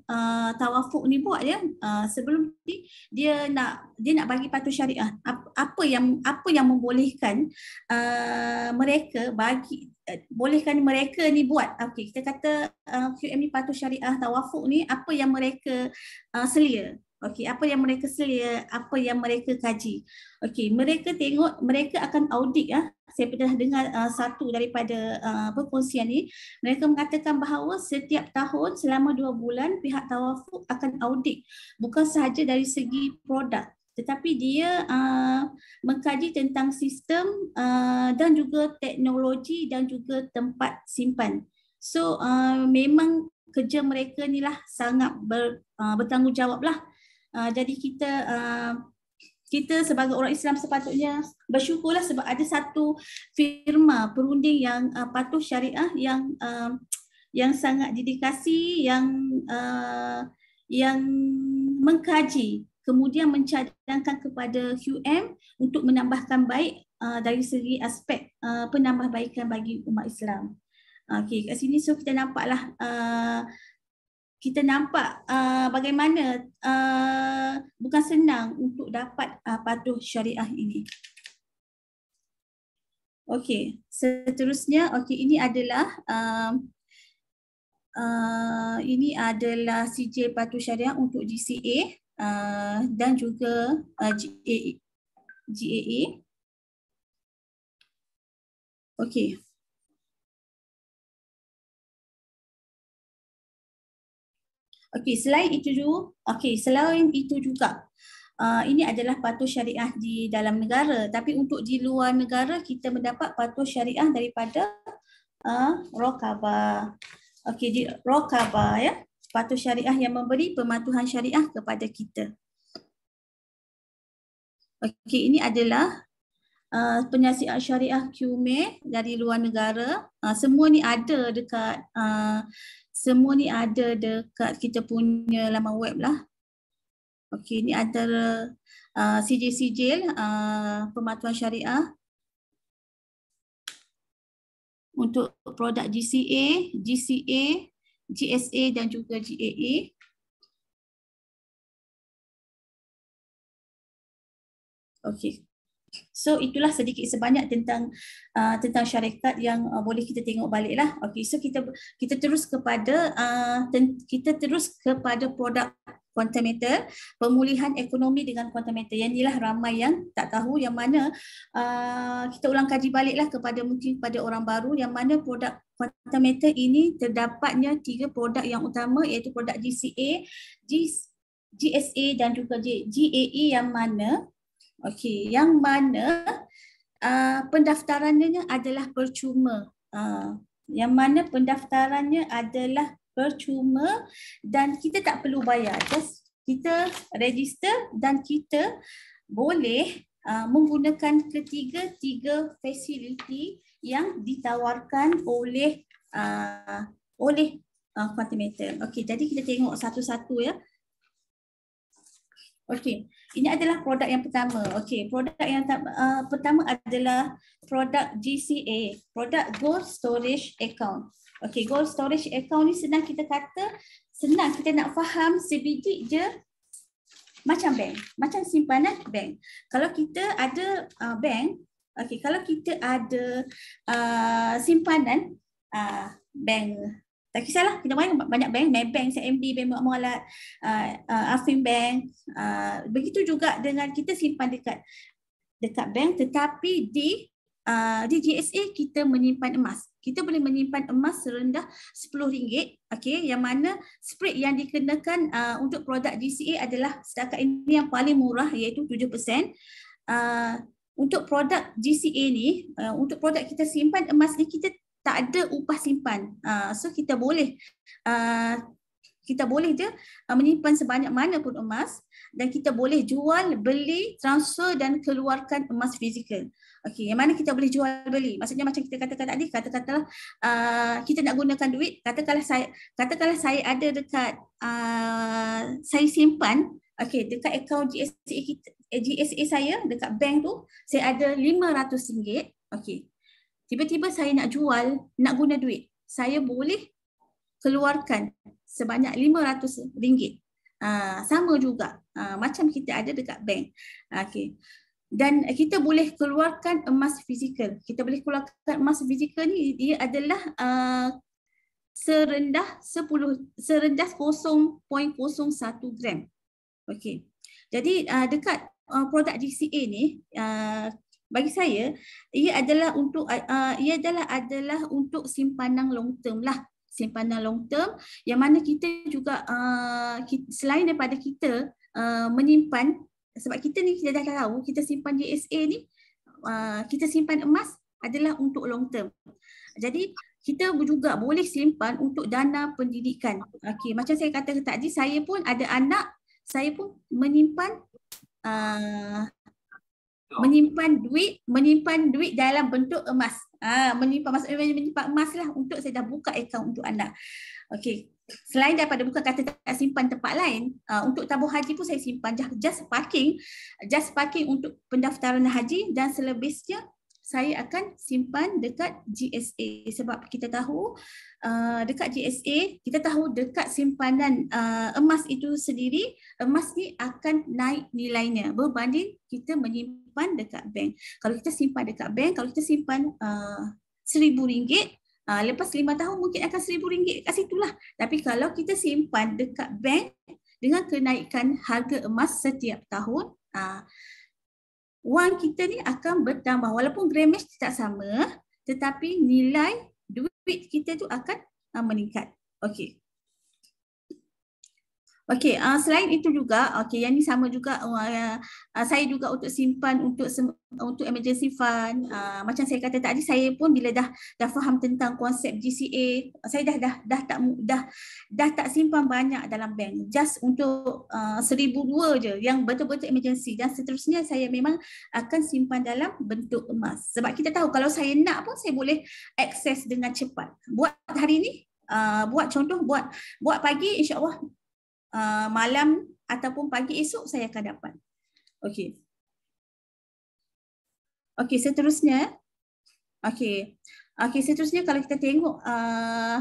Tawafuk ni buat ya. Sebelum ni dia nak bagi patuh syariah. Apa yang membolehkan mereka ni buat. Okey, kita kata QM ni patuh syariah Tawafuk ni, apa yang mereka selia. Okey, apa yang mereka selia, apa yang mereka kaji. Okey, mereka tengok, mereka akan audit ya. Saya pernah dengar satu daripada perkongsian ni, mereka mengatakan bahawa setiap tahun selama 2 bulan pihak Tawafuk akan audit, bukan sahaja dari segi produk, tetapi dia mengkaji tentang sistem dan juga teknologi dan juga tempat simpan. So memang kerja mereka ni lah sangat bertanggungjawab lah. Jadi kita sebagai orang Islam sepatutnya bersyukurlah sebab ada satu firma perunding yang patuh syariah yang sangat dedikasi, yang mengkaji, kemudian mencadangkan kepada QM untuk menambahkan baik dari segi aspek penambahbaikan bagi umat Islam. Okey, kat sini so kita nampaklah bagaimana bukan senang untuk dapat patuh syariah ini. Okey, seterusnya ini adalah sijil patuh syariah untuk GCA dan juga GAE. Okey. Okey, selain itu juga ini adalah patuh syariah di dalam negara, tapi untuk di luar negara kita mendapat patuh syariah daripada Rokaba. Okey, di Rokaba ya, patuh syariah yang memberi pematuhan syariah kepada kita. Okey, ini adalah penyiasat syariah QME dari luar negara. Semua ni ada dekat kita punya laman web lah. Okey, ini antara sijil-sijil pematuhan syariah untuk produk GCA, GCA, GSA dan juga GAA. Okey. So itulah sedikit sebanyak tentang syarikat yang boleh kita tengok baliklah. Okey, so kita terus kepada produk quantum meter, pemulihan ekonomi dengan quantum meter. Yang inilah ramai yang tak tahu, yang mana kita ulang kaji baliklah mungkin kepada orang baru, yang mana produk quantum meter ini terdapatnya 3 produk yang utama, iaitu produk GCA, GSA dan juga GAE, yang mana pendaftarannya adalah percuma. Dan kita tak perlu bayar. Just kita register dan kita boleh menggunakan tiga fasiliti yang ditawarkan oleh quantum meter. Okey, jadi kita tengok satu-satu ya. Okey, ini adalah produk yang pertama. Okey, produk yang pertama adalah produk GCA, produk Gold Storage Account. Okey, Gold Storage Account ni senang kita nak faham sebiji je macam bank, macam simpanan bank. Kalau kita ada bank, okey, kalau kita ada simpanan bank, tak kisahlah, kita banyak bank, Maybank, CMB, Bank Muamalat, Afin begitu juga dengan kita simpan dekat bank, tetapi di GSA kita menyimpan emas. Kita boleh menyimpan emas serendah RM10, okey, yang mana spread yang dikenakan untuk produk GCA adalah setakat ini yang paling murah, iaitu 7%. Untuk produk GCA ni, untuk produk kita simpan emas ni, kita tak ada upah simpan. So kita boleh je menyimpan sebanyak mana pun emas, dan kita boleh jual, beli, transfer dan keluarkan emas fizikal. Okey, yang mana kita boleh jual beli? Maksudnya macam kita katakan tadi, katakanlah kita nak gunakan duit, katakanlah saya ada dekat saya simpan, okey, dekat akaun GSA saya, dekat bank tu saya ada RM500. Okey. Tiba-tiba saya nak jual, nak guna duit, saya boleh keluarkan sebanyak RM500. Sama juga macam kita ada dekat bank. Okay. Dan kita boleh keluarkan emas fizikal. Kita boleh keluarkan emas fizikal ni, dia adalah serendah 0.01 gram. Okay. Jadi dekat produk GCA ni, bagi saya ia adalah untuk simpanan long term lah, simpanan long term, yang mana kita juga selain daripada kita menyimpan, sebab kita ni kita dah tahu kita simpan GSA ni, kita simpan emas adalah untuk long term. Jadi kita juga boleh simpan untuk dana pendidikan. Okey, macam saya kata tadi, saya pun ada anak, saya pun menyimpan duit dalam bentuk emas. Menyimpan emas lah, untuk saya dah buka akaun untuk anak. Okey. Selain daripada bukan kata tak simpan tempat lain, untuk tabung haji pun saya simpan just parking untuk pendaftaran haji, dan selebihnya saya akan simpan dekat GSA. Sebab kita tahu dekat GSA, kita tahu dekat simpanan emas itu sendiri, emas ni akan naik nilainya berbanding kita menyimpan dekat bank. Kalau kita simpan dekat bank, kalau kita simpan RM1,000, lepas 5 tahun mungkin akan RM1,000 kat situlah. Tapi kalau kita simpan dekat bank, dengan kenaikan harga emas setiap tahun, wang kita ni akan bertambah. Walaupun grammage tidak sama, tetapi nilai duit kita tu akan meningkat. Okey. Okey, selain itu juga, okey, yang ni sama juga, saya juga untuk simpan untuk emergency fund. Macam saya kata tadi, saya pun bila dah faham tentang konsep GCA, saya dah tak simpan banyak dalam bank. Just untuk RM1,200 je yang betul-betul emergency, dan seterusnya saya memang akan simpan dalam bentuk emas. Sebab kita tahu kalau saya nak pun saya boleh akses dengan cepat. Buat hari ni, buat contoh, buat pagi, insya-Allah malam ataupun pagi esok saya akan dapat. Okey. Okey, seterusnya. Okey. Okey, seterusnya kalau kita tengok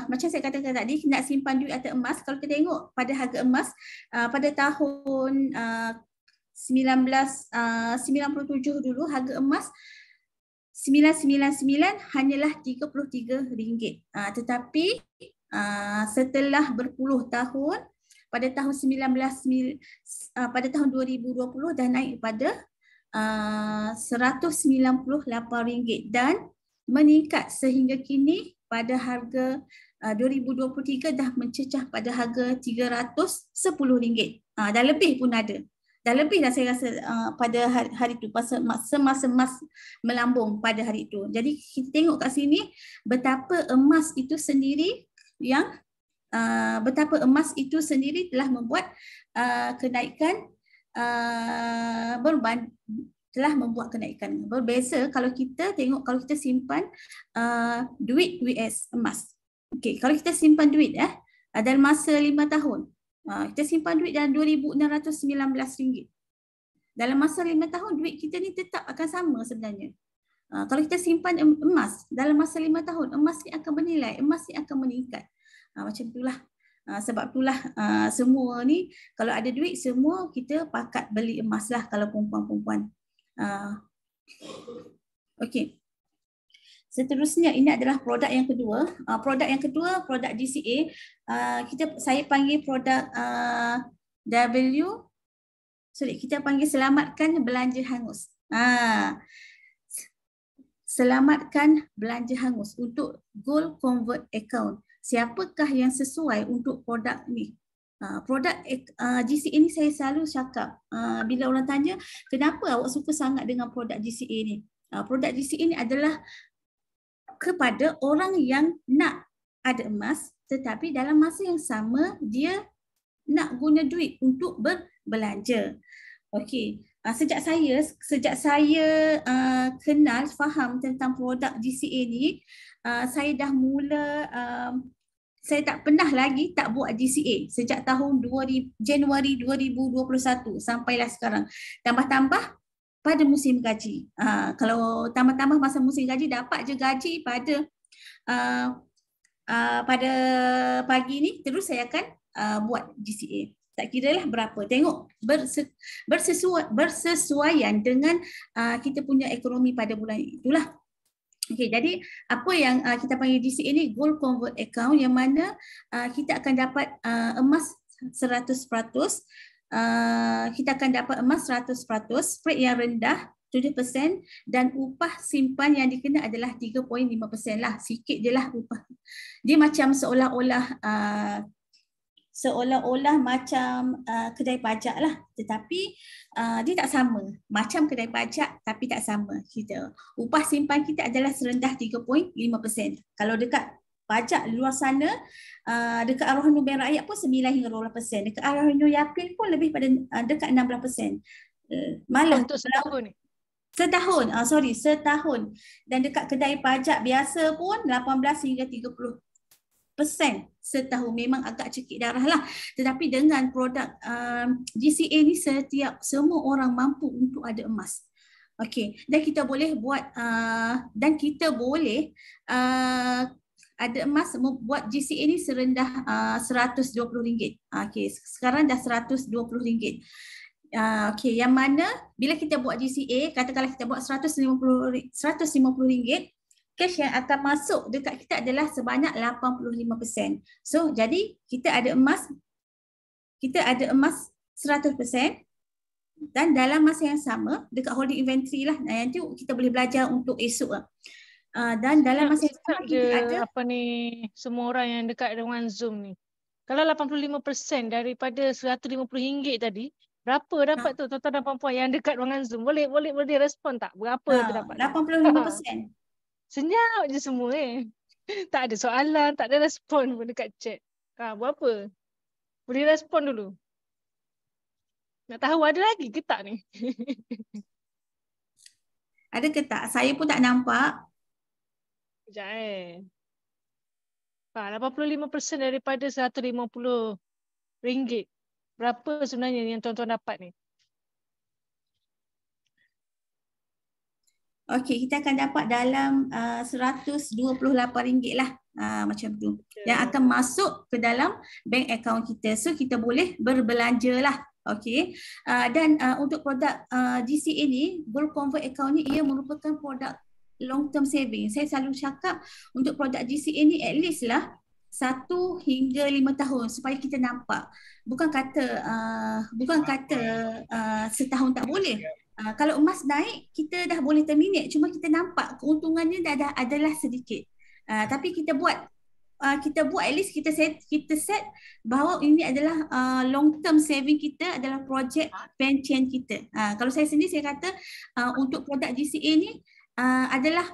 macam saya katakan tadi, nak simpan duit atau emas, kalau kita tengok pada harga emas pada tahun 1997 dulu, harga emas 999 hanyalah RM33. Tetapi setelah berpuluh tahun, pada tahun 2020 dah naik pada RM198 dan meningkat sehingga kini pada harga 2023 dah mencecah pada harga RM310. Dah lebih pun ada. Dah lebih dah saya rasa pada hari itu, semasa emas melambung pada hari itu. Jadi kita tengok kat sini betapa emas itu sendiri telah membuat kenaikan berbeza kalau kita tengok, kalau kita simpan duit US emas. Okey, kalau kita simpan duit dalam masa 5 tahun, kita simpan duit dalam RM2,619. Dalam masa 5 tahun duit kita ni tetap akan sama sebenarnya. Kalau kita simpan emas dalam masa 5 tahun, emas ni akan bernilai, emas ni akan meningkat. Macam itulah. Sebab itulah semua ni kalau ada duit semua kita pakat beli emas lah kalau perempuan-perempuan. Okey. Seterusnya ini adalah produk yang kedua. Produk yang kedua, produk GCA. Saya panggil produk kita panggil selamatkan belanja hangus. Selamatkan belanja hangus untuk Gold Convert Account. Siapakah yang sesuai untuk produk ni? Produk GCA ni saya selalu cakap bila orang tanya kenapa awak suka sangat dengan produk GCA ni? Produk GCA ni adalah kepada orang yang nak ada emas tetapi dalam masa yang sama dia nak guna duit untuk berbelanja. Okey. Sejak saya kenal, faham tentang produk GCA ni, saya dah mula saya tak pernah lagi tak buat GCA sejak tahun Januari 2021 sampailah sekarang. Tambah-tambah pada musim gaji. Kalau tambah-tambah masa musim gaji, dapat je gaji pada pagi ni, terus saya akan buat GCA. Tak kira lah berapa. Tengok bersesuaian dengan kita punya ekonomi pada bulan itulah. Okey, jadi apa yang kita panggil GCA ni, Gold Convert Account, yang mana kita akan dapat emas 100%. Kita akan dapat emas 100%, rate yang rendah 7% dan upah simpan yang dikena adalah 3.5% lah. Sikit je lah upah. Dia macam seolah-olah macam kedai pajak lah, tetapi dia tak sama. Macam kedai pajak tapi tak sama. Upah simpan kita adalah serendah 3.5%. Kalau dekat pajak luar sana, dekat Arwahnu Bank Rakyat pun 9 hingga 12%. Dekat Arwahnu Yapin pun lebih pada dekat 16%. Malah untuk setahun ni. Setahun. Dan dekat kedai pajak biasa pun 18 hingga 30% setahun. Memang agak cekik darah lah. Tetapi dengan produk GCA ni semua orang mampu untuk ada emas. Okey, dan kita boleh buat ada emas, buat GCA ni serendah RM120. Okey, sekarang dah RM120. Okey, yang mana bila kita buat GCA, katakanlah kita buat RM150, cash yang akan masuk dekat kita adalah sebanyak 85%. So, jadi kita ada emas 100% dan dalam masa yang sama dekat holding inventory lah. Nanti kita boleh belajar untuk esok lah. Dan dalam masa yang sama kita ada semua orang yang dekat dengan Zoom ni. Kalau 85% daripada RM150 tadi, berapa dapat tu tuan-tuan dan puan-puan yang dekat ruangan Zoom? Boleh respon tak? Berapa tu dapat? 85%. Senyap je semua Tak ada soalan, tak ada respon pun dekat chat. Berapa? Boleh respon dulu. Nak tahu ada lagi ke tak ni? Ada ke tak? Saya pun tak nampak. Sekejap 85% daripada RM150. Berapa sebenarnya yang tuan-tuan dapat ni? Okey, kita akan dapat dalam RM128 lah, macam tu. Yang akan masuk ke dalam bank account kita. So kita boleh berbelanja lah. Okey. Dan untuk produk GCA ni, Gold Convert account ni ia merupakan produk long term saving. Saya selalu cakap untuk produk GCA ni at least lah 1 hingga 5 tahun supaya kita nampak. Bukan kata setahun tak boleh. Kalau emas naik, kita dah boleh terminate. Cuma kita nampak keuntungannya dah adalah sedikit. Tapi kita buat at least kita set bahawa ini adalah long term saving kita, adalah projek pension kita. Kalau saya sendiri saya kata untuk produk GCA ni adalah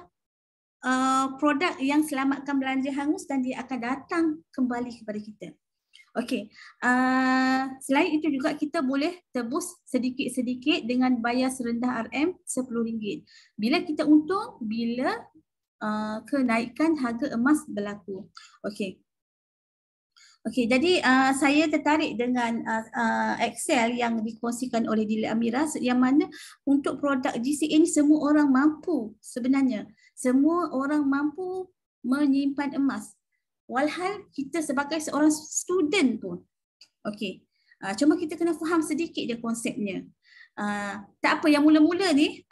produk yang selamatkan belanja hangus dan dia akan datang kembali kepada kita. Okey, selain itu juga kita boleh tebus sedikit-sedikit dengan bayar serendah RM10. Bila kita untung, bila kenaikan harga emas berlaku. Okey. Okey, jadi saya tertarik dengan Excel yang dikongsikan oleh Dila Amira, yang mana untuk produk GCA ini semua orang mampu sebenarnya. Semua orang mampu menyimpan emas. Walhal kita sebagai seorang student pun. Okey. Cuma kita kena faham sedikit je konsepnya. Tak apa yang mula-mula ni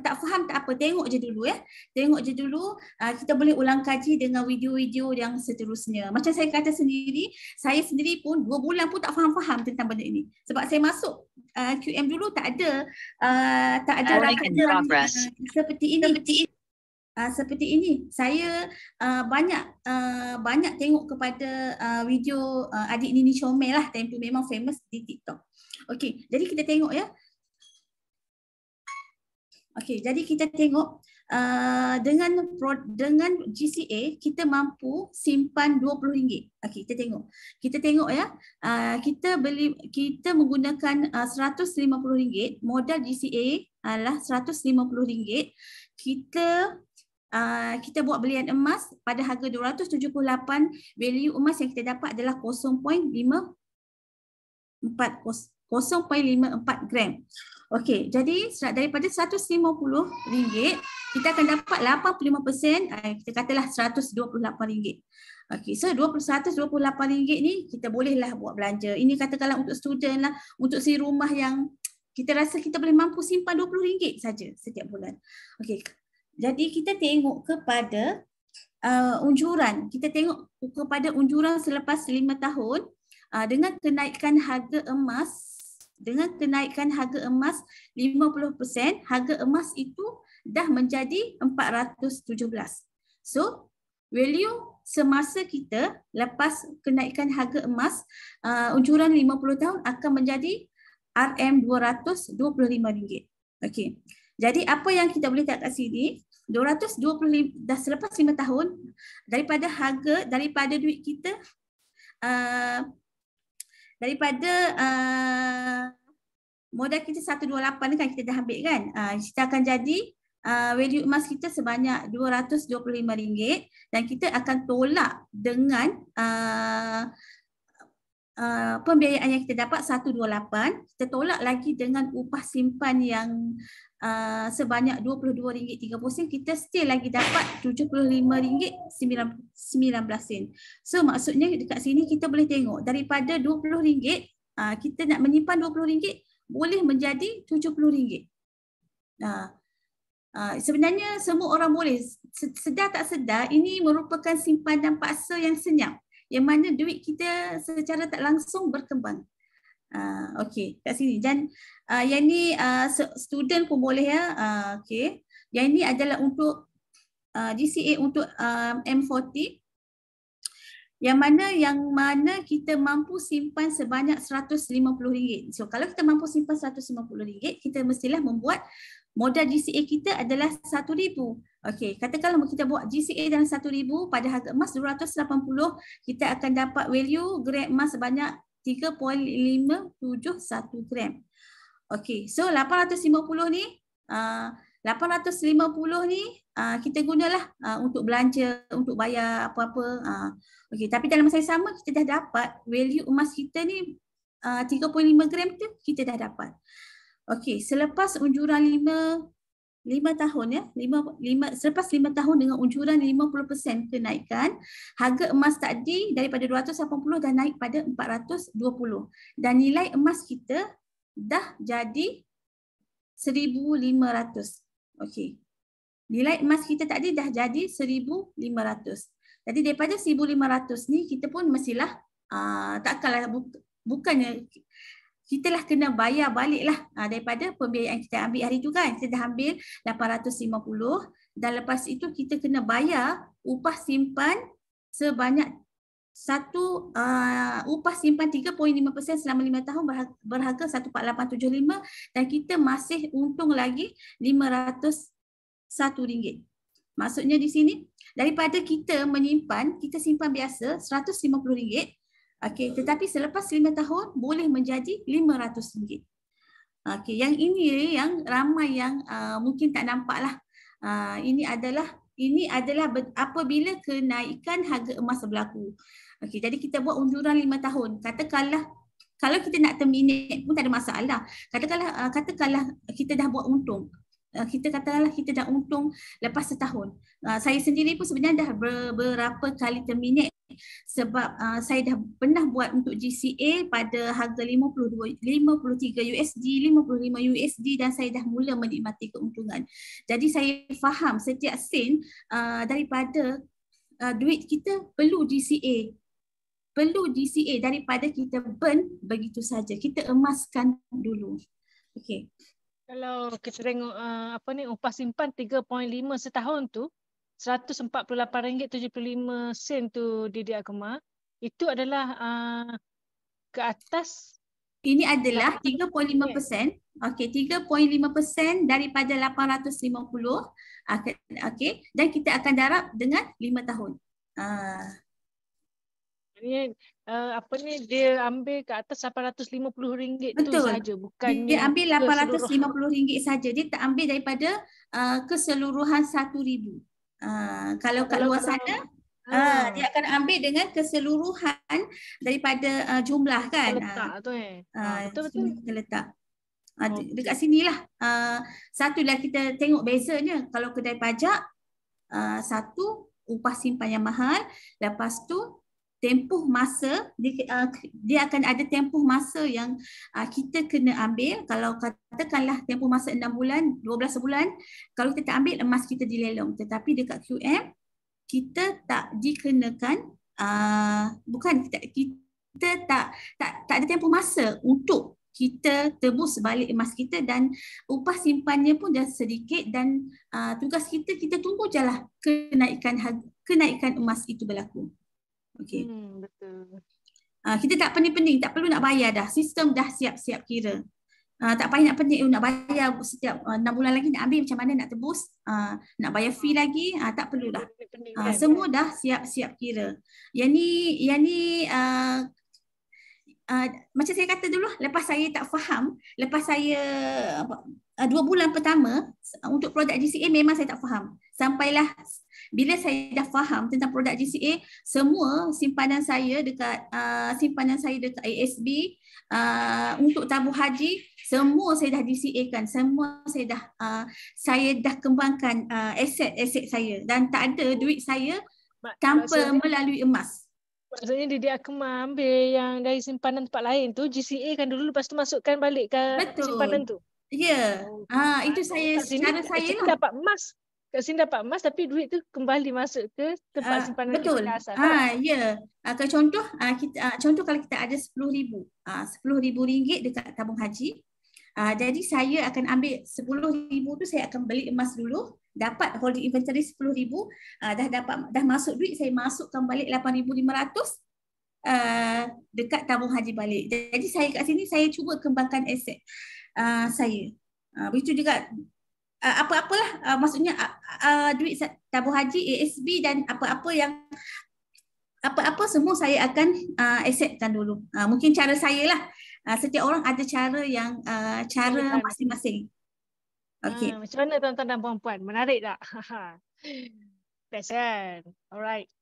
tak faham tak apa, tengok je dulu ya. Tengok je dulu, kita boleh ulang kaji dengan video-video yang seterusnya. Macam saya kata sendiri, saya sendiri pun 2 bulan pun tak faham-faham tentang benda ini. Sebab saya masuk QM dulu tak ada rapat seperti ini. Seperti ini, saya banyak tengok kepada video adik Nini Comel lah, time tu memang famous di TikTok. Okey, jadi kita tengok ya. Okey, jadi kita tengok dengan GCA kita mampu simpan RM20. Okey, kita tengok ya. Kita menggunakan RM150, modal GCA adalah RM150. Kita buat belian emas pada harga RM278, value emas yang kita dapat adalah 0.54 gram. Okey, jadi daripada RM150 kita akan dapat 85%, kita katalah RM128. Okey, so RM128 ni kita bolehlah buat belanja. Ini katakanlah untuk student lah, untuk si rumah yang kita rasa kita boleh mampu simpan RM20 saja setiap bulan. Okey. Jadi kita tengok kepada unjuran. Kita tengok kepada unjuran selepas 5 tahun dengan kenaikan harga emas 50%, harga emas itu dah menjadi 417. So, value semasa kita lepas kenaikan harga emas unjuran 50 tahun akan menjadi RM225. Okey. Jadi apa yang kita boleh lihat kat sini, 225 dah selepas 5 tahun daripada duit kita modal kita 128 kan kita dah ambil kan. Kita akan jadi value emas kita sebanyak RM225 dan kita akan tolak dengan pembiayaan yang kita dapat 128, kita tolak lagi dengan upah simpan yang sebanyak RM22.30, kita still lagi dapat RM75.19. So maksudnya dekat sini kita boleh tengok daripada RM20 kita nak menyimpan RM20 boleh menjadi RM70. Sebenarnya semua orang boleh, sedar tak sedar ini merupakan simpanan paksa yang senyap, yang mana duit kita secara tak langsung berkembang. Okey, kat sini. Dan yang ni student pun boleh ya. Okey. Yang ini adalah untuk GCA untuk M40. Yang mana kita mampu simpan sebanyak RM150. So kalau kita mampu simpan RM150, kita mestilah membuat modal GCA kita adalah RM1,000. Okey, katakanlah kita buat GCA dalam RM1,000 pada harga emas RM280, kita akan dapat value gram emas sebanyak 3.571 gram. Okey, so 850 ni kita gunalah untuk belanja, untuk bayar apa-apa. Okey, tapi dalam masa yang sama kita dah dapat value emas kita ni 3.5 gram tu kita dah dapat. Okey, selepas unjuran 5 tahun ya, selepas 5 tahun dengan unjuran 50% kenaikan, harga emas tadi daripada 280 dah naik pada 420 dan nilai emas kita dah jadi 1,500. Okey. Nilai emas kita tadi dah jadi 1,500. Jadi daripada 1,500 ni kita pun mestilah takkanlah bukannya kita lah kena bayar balik lah daripada pembiayaan kita ambil hari tu kan. Kita dah ambil 850 dan lepas itu kita kena bayar upah simpan sebanyak upah simpan 3.5% selama 5 tahun berharga 14875 dan kita masih untung lagi RM501. Maksudnya di sini daripada kita menyimpan, kita simpan biasa RM150. Okey, tetapi selepas 5 tahun boleh menjadi RM500. Okey, yang ini yang ramai yang mungkin tak nampak lah. Ini adalah apabila kenaikan harga emas berlaku. Okey, jadi kita buat unjuran 5 tahun. Katakanlah kalau kita nak terminate pun tak ada masalah. Katakanlah kita dah buat untung. Katakanlah kita dah untung lepas setahun. Saya sendiri pun sebenarnya dah berapa kali terminate sebab saya dah pernah buat untuk GCA pada harga 53 USD, 55 USD dan saya dah mula menikmati keuntungan. Jadi saya faham setiap sen daripada duit kita perlu GCA. Perlu GCA daripada kita burn begitu saja. Kita emaskan dulu. Okey. Kalau kita tengok upah simpan 3.5 setahun tu RM148.75 tu Didik Akmal, itu adalah ke atas. Ini adalah 3.5%. Okey, 3.5% daripada 850. Okey, dan kita akan darab dengan 5 tahun. Dia ambil ke atas RM850 tu saja, bukannya dia ambil RM850 saja. Dia tak ambil daripada keseluruhan 1,000. Kalau kat luar sana dia akan ambil dengan keseluruhan daripada jumlah kan. Letak tu betul-betul kita letak. Dekat sinilah satulah kita tengok bezanya. Kalau kedai pajak satu upah simpan yang mahal, lepas tu tempoh masa dia akan ada tempoh masa yang kita kena ambil. Kalau katakanlah tempoh masa 6 bulan, 12 bulan, kalau kita tak ambil emas kita dilelong. Tetapi dekat QM kita tak dikenakan kita tak ada tempoh masa untuk kita tebus balik emas kita dan upah simpannya pun dah sedikit dan tugas kita tunggu je lah kenaikan emas itu berlaku. Okey. Betul. Kita tak pening-pening, tak perlu nak bayar dah. Sistem dah siap-siap kira. Tak payah nak pening nak bayar setiap 6 bulan lagi nak ambil macam mana nak tebus, nak bayar fee lagi, tak perlulah. Semua dah siap-siap kira. Yang ni macam saya kata dulu, lepas saya tak faham, lepas saya 2 bulan pertama untuk produk GCA memang saya tak faham. Sampailah bila saya dah faham tentang produk GCA, semua simpanan saya dekat ASB untuk tabung haji, semua saya dah DCA-kan, semua saya dah kembangkan aset-aset saya dan tak ada duit saya tanpa melalui emas. Maksudnya Didik Akmal ambil yang dari simpanan tempat lain tu, GCA kan dulu, lepas tu masukkan balik ke simpanan tu. Ya. Itu cara saya lah. Dapat emas. Kat sini dapat emas tapi duit tu kembali masuk ke tempat simpanan betul. kita asal. Ya. Contoh kalau kita ada RM10,000. RM10,000 dekat tabung haji. Jadi saya akan ambil RM10,000 tu, saya akan beli emas dulu. Dapat holding inventory RM10,000. Dah masuk duit, saya masukkan balik RM8,500 dekat tabung haji balik. Jadi saya kat sini saya cuba kembangkan aset saya. Begitu juga apa-apalah maksudnya duit tabung haji, ASB dan apa-apa semua saya akan asetkan dulu. Mungkin cara saya lah. Setiap orang ada cara yang cara masing-masing. Okey. Macam mana tuan-tuan dan puan-puan? Menarik tak? Best kan? Alright.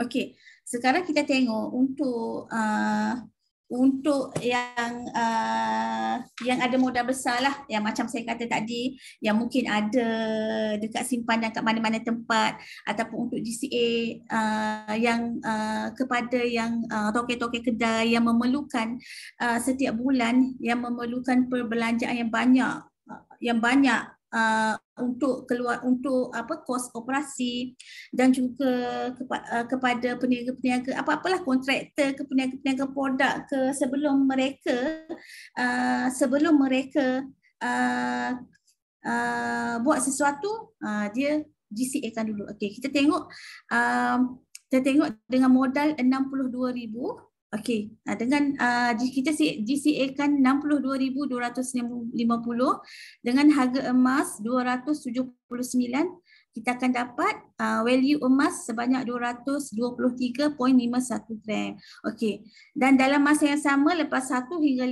Okey. Sekarang kita tengok untuk untuk yang ada modal besar lah, yang macam saya kata tadi, yang mungkin ada dekat simpanan kat mana-mana tempat, ataupun untuk GCA yang kepada yang toke-toke kedai yang memerlukan setiap bulan, yang memerlukan perbelanjaan yang banyak untuk keluar untuk kos operasi, dan juga kepada peniaga-peniaga apa-apalah, kontraktor ke peniaga-peniaga produk ke, sebelum mereka buat sesuatu, dia GCA kan dulu. Okey, kita tengok dengan modal 62,000. Okey, dengan kita GCA kan 62,250 dengan harga emas 279, kita akan dapat value emas sebanyak 223.51 gram. Okey, dan dalam masa yang sama, lepas 1 hingga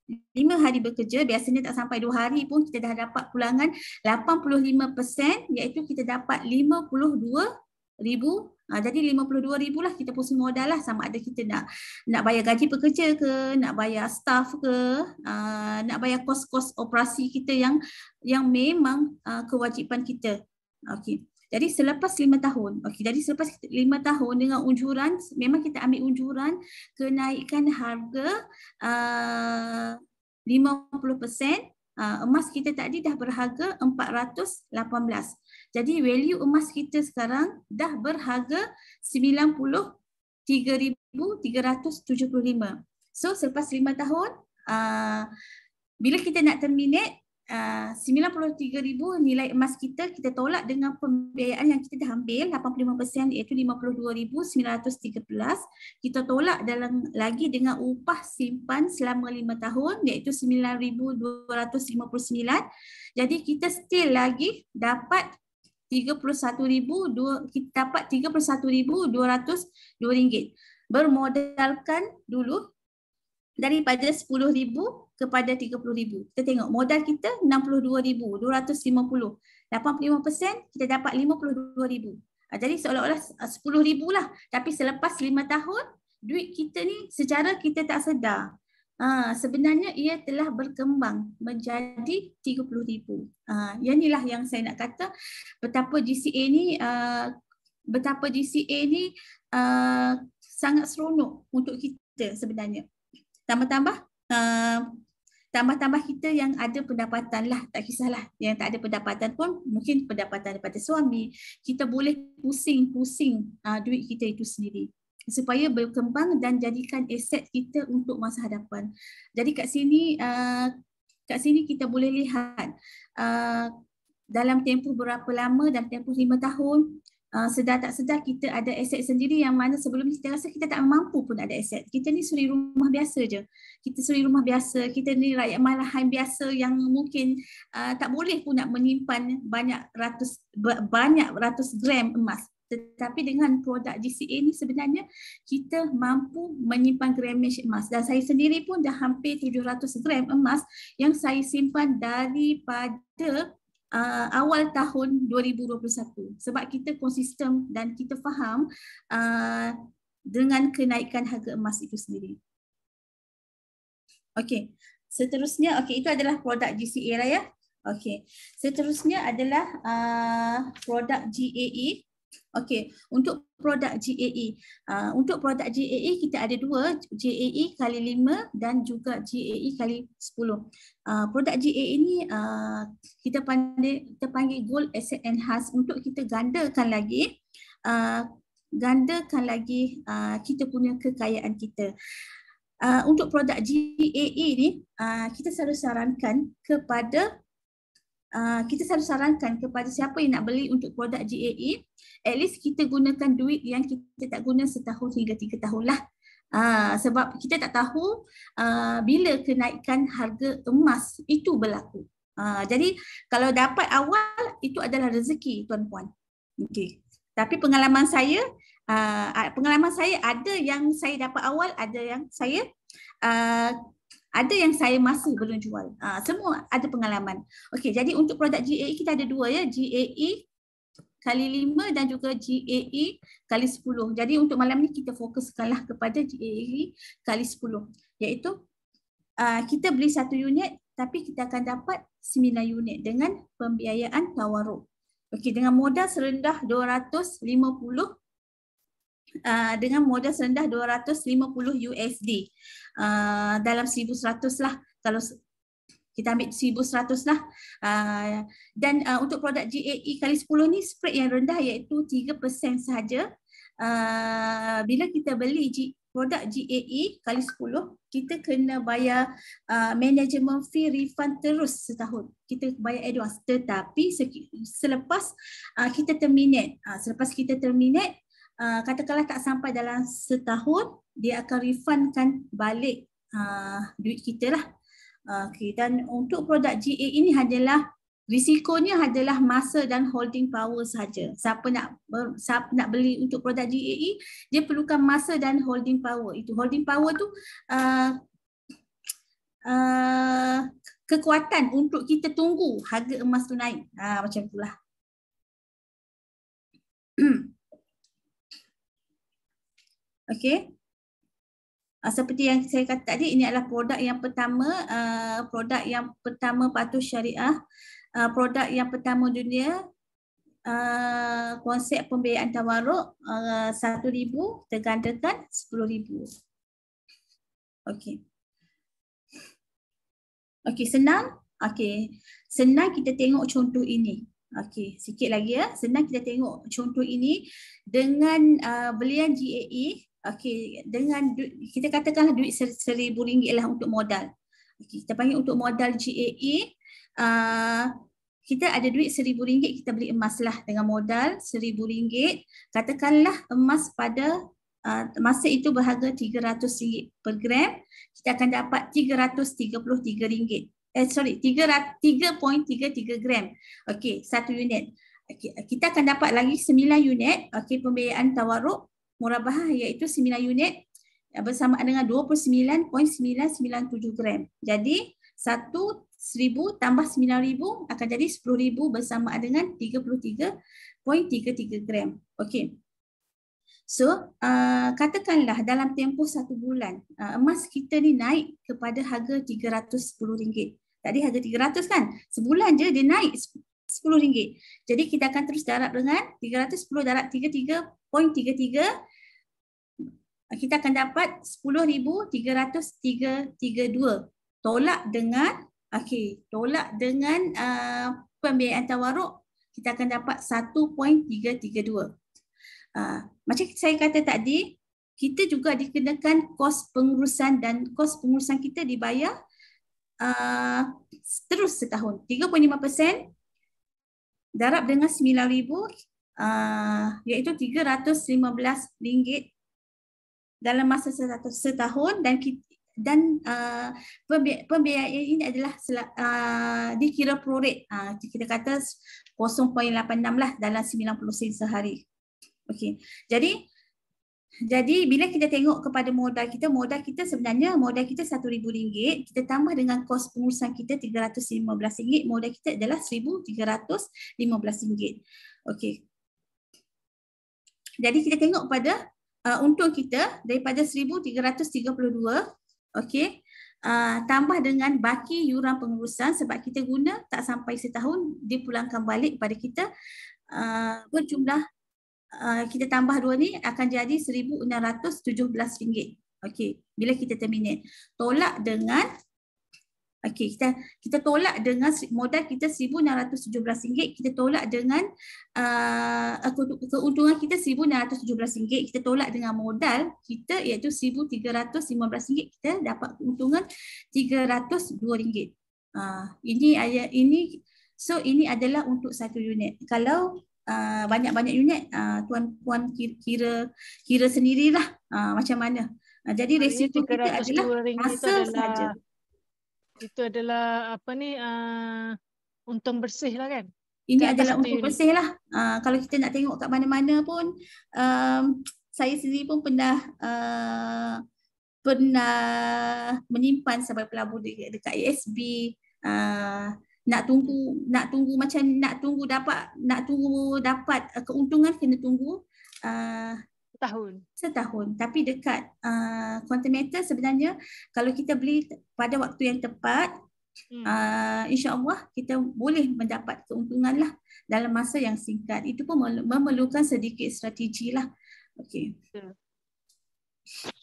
5 hari bekerja, biasanya tak sampai 2 hari pun kita dah dapat pulangan 85%, iaitu kita dapat 52,000. Jadi 52,000 lah kita pusing modal lah, sama ada kita nak bayar gaji pekerja ke, nak bayar staff ke, nak bayar kos-kos operasi kita yang memang kewajipan kita. Okey. Jadi selepas 5 tahun, jadi selepas 5 tahun dengan unjuran, memang kita ambil unjuran kenaikan harga 50%. Emas kita tadi dah berharga 418. Jadi value emas kita sekarang dah berharga 93,375. So selepas 5 tahun, bila kita nak terminate, 93,000 nilai emas kita tolak dengan pembiayaan yang kita dah ambil 85%, iaitu 52,913. Kita tolak lagi dengan upah simpan selama 5 tahun, iaitu 9,259. Jadi kita still lagi dapat 31,202 ringgit. Bermodalkan dulu daripada 10,000 kepada 30,000. Kita tengok modal kita 62,250. 85% kita dapat 52,000. Jadi seolah-olah 10,000 lah. Tapi selepas 5 tahun, duit kita ni secara kita tak sedar, sebenarnya ia telah berkembang menjadi 30,000. Yang inilah yang saya nak kata betapa GCA ni sangat seronok untuk kita sebenarnya. Tambah-tambah kita yang ada pendapatan lah, tak kisahlah yang tak ada pendapatan pun, mungkin pendapatan daripada suami, kita boleh pusing duit kita itu sendiri supaya berkembang dan jadikan aset kita untuk masa hadapan. Jadi kat sini kita boleh lihat dalam tempoh berapa lama, dalam tempoh 5 tahun, sedar tak sedar kita ada aset sendiri, yang mana sebelum ni kita rasa kita tak mampu pun ada aset. Kita ni suri rumah biasa je. Kita ni rakyat malahan biasa yang mungkin tak boleh pun nak menyimpan banyak ratus gram emas. Tetapi dengan produk GCA ni sebenarnya kita mampu menyimpan gramage emas. Dan saya sendiri pun dah hampir 700 gram emas yang saya simpan daripada awal tahun 2021, sebab kita konsisten dan kita faham dengan kenaikan harga emas itu sendiri. Okey, seterusnya, itu adalah produk GCA lah ya. Okey, seterusnya adalah produk GAE. Okey, untuk produk GAE. Untuk produk GAE kita ada dua, GAE kali 5 dan juga GAE kali 10. Produk GAE ni kita panggil Gold Asset Enhance untuk kita gandakan lagi kita punya kekayaan kita. Untuk produk GAE ni kita selalu sarankan kepada siapa yang nak beli untuk produk GAE, at least kita gunakan duit yang kita tak guna setahun hingga 3 tahun lah. Sebab kita tak tahu bila kenaikan harga emas itu berlaku. Jadi kalau dapat awal itu adalah rezeki tuan-puan. Okay. Tapi pengalaman saya ada yang saya dapat awal, ada yang saya masih belum jual. Semua ada pengalaman. Okey, jadi untuk produk GAE kita ada dua ya, GAE kali 5 dan juga GAE kali 10. Jadi untuk malam ni kita fokuskanlah kepada GAE kali 10. iaitu kita beli 1 unit tapi kita akan dapat 9 unit dengan pembiayaan tawarruk. Okey, dengan modal serendah 250 USD dalam 1,100 lah, kalau kita ambil 1,100 lah. Dan untuk produk GAE kali 10 ni spread yang rendah iaitu 3% sahaja. Bila kita beli produk GAE kali 10, kita kena bayar management fee refund terus setahun. Kita bayar advance, tetapi selepas kita terminate, katakanlah tak sampai dalam setahun, dia akan refundkan balik duit kita lah. Okay. Dan untuk produk GA ini risikonya adalah masa dan holding power saja. Siapa nak beli untuk produk GAE, dia perlukan masa dan holding power. Itu holding power tu kekuatan untuk kita tunggu harga emas tu naik. Macam itulah. Okey. Seperti yang saya kata tadi, ini adalah produk yang pertama patuh syariah, produk yang pertama dunia, konsep pembiayaan tawarruk 1,000 tergandakan 10,000. Okey. Okey, senang. Okey. Senang kita tengok contoh ini. Okey, sikit lagi ya. Senang kita tengok contoh ini dengan belian GAE. Okey, dengan kita katakanlah duit RM1,000 lah untuk modal. Okey, kita panggil untuk modal GAE. Kita ada duit RM1,000, kita beli emas lah dengan modal RM1,000. Katakanlah emas pada masa itu berharga RM300 per gram, kita akan dapat RM333. 3.33 gram. Okey, 1 unit. Okay, kita akan dapat lagi 9 unit. Okey, pembiayaan tawarruk murabahah iaitu 9 unit bersamaan dengan 29.997 gram. Jadi 1,000 tambah 9,000 akan jadi 10,000 bersamaan dengan 33.33 gram. Okey. So, katakanlah dalam tempoh 1 bulan, emas kita ni naik kepada harga RM310. Tadi harga 300 kan? Sebulan je dia naik RM10. Jadi kita akan terus darab dengan 310 darab 33.33. Kita akan dapat 10,332. Tolak dengan pembiayaan tawarruk, kita akan dapat 1.332. Macam saya kata tadi, kita juga dikenakan kos pengurusan dan kos pengurusan kita dibayar terus setahun. 3.5% darab dengan 9,000 iaitu RM315 dalam masa setahun, dan pembiayaan ini adalah dikira prorate. Kita kata 0.86 lah dalam 90 sen sehari. Okey. Jadi bila kita tengok kepada modal kita sebenarnya modal kita RM1,000, kita tambah dengan kos pengurusan kita RM315, modal kita adalah RM1,315. Okey. Jadi kita tengok pada untung kita daripada 1,332, okey, tambah dengan baki yuran pengurusan sebab kita guna tak sampai setahun, dipulangkan balik kepada kita, berjumlah kita tambah dua ni akan jadi RM1,617. Okey, bila kita terminate, tolak dengan kita tolak dengan modal kita RM1,617, kita tolak dengan keuntungan kita RM1,617, kita tolak dengan modal kita iaitu RM1,315, kita dapat keuntungan RM302. Ini adalah untuk 1 unit. Kalau banyak-banyak unit, tuan-puan kira sendirilah macam mana. Jadi resiko kita adalah masa saja. Itu adalah untung bersih lah kan? Ini adalah untung bersih lah. Kalau kita nak tengok kat mana-mana pun, saya sendiri pun pernah menyimpan sampai pelabur dekat ASB. Nak tunggu dapat keuntungan, kena tunggu Setahun. Setahun. Tapi dekat quantum meter sebenarnya kalau kita beli pada waktu yang tepat, insya-Allah kita boleh mendapat keuntungan lah dalam masa yang singkat. Itu pun memerlukan sedikit strategi lah. Okey.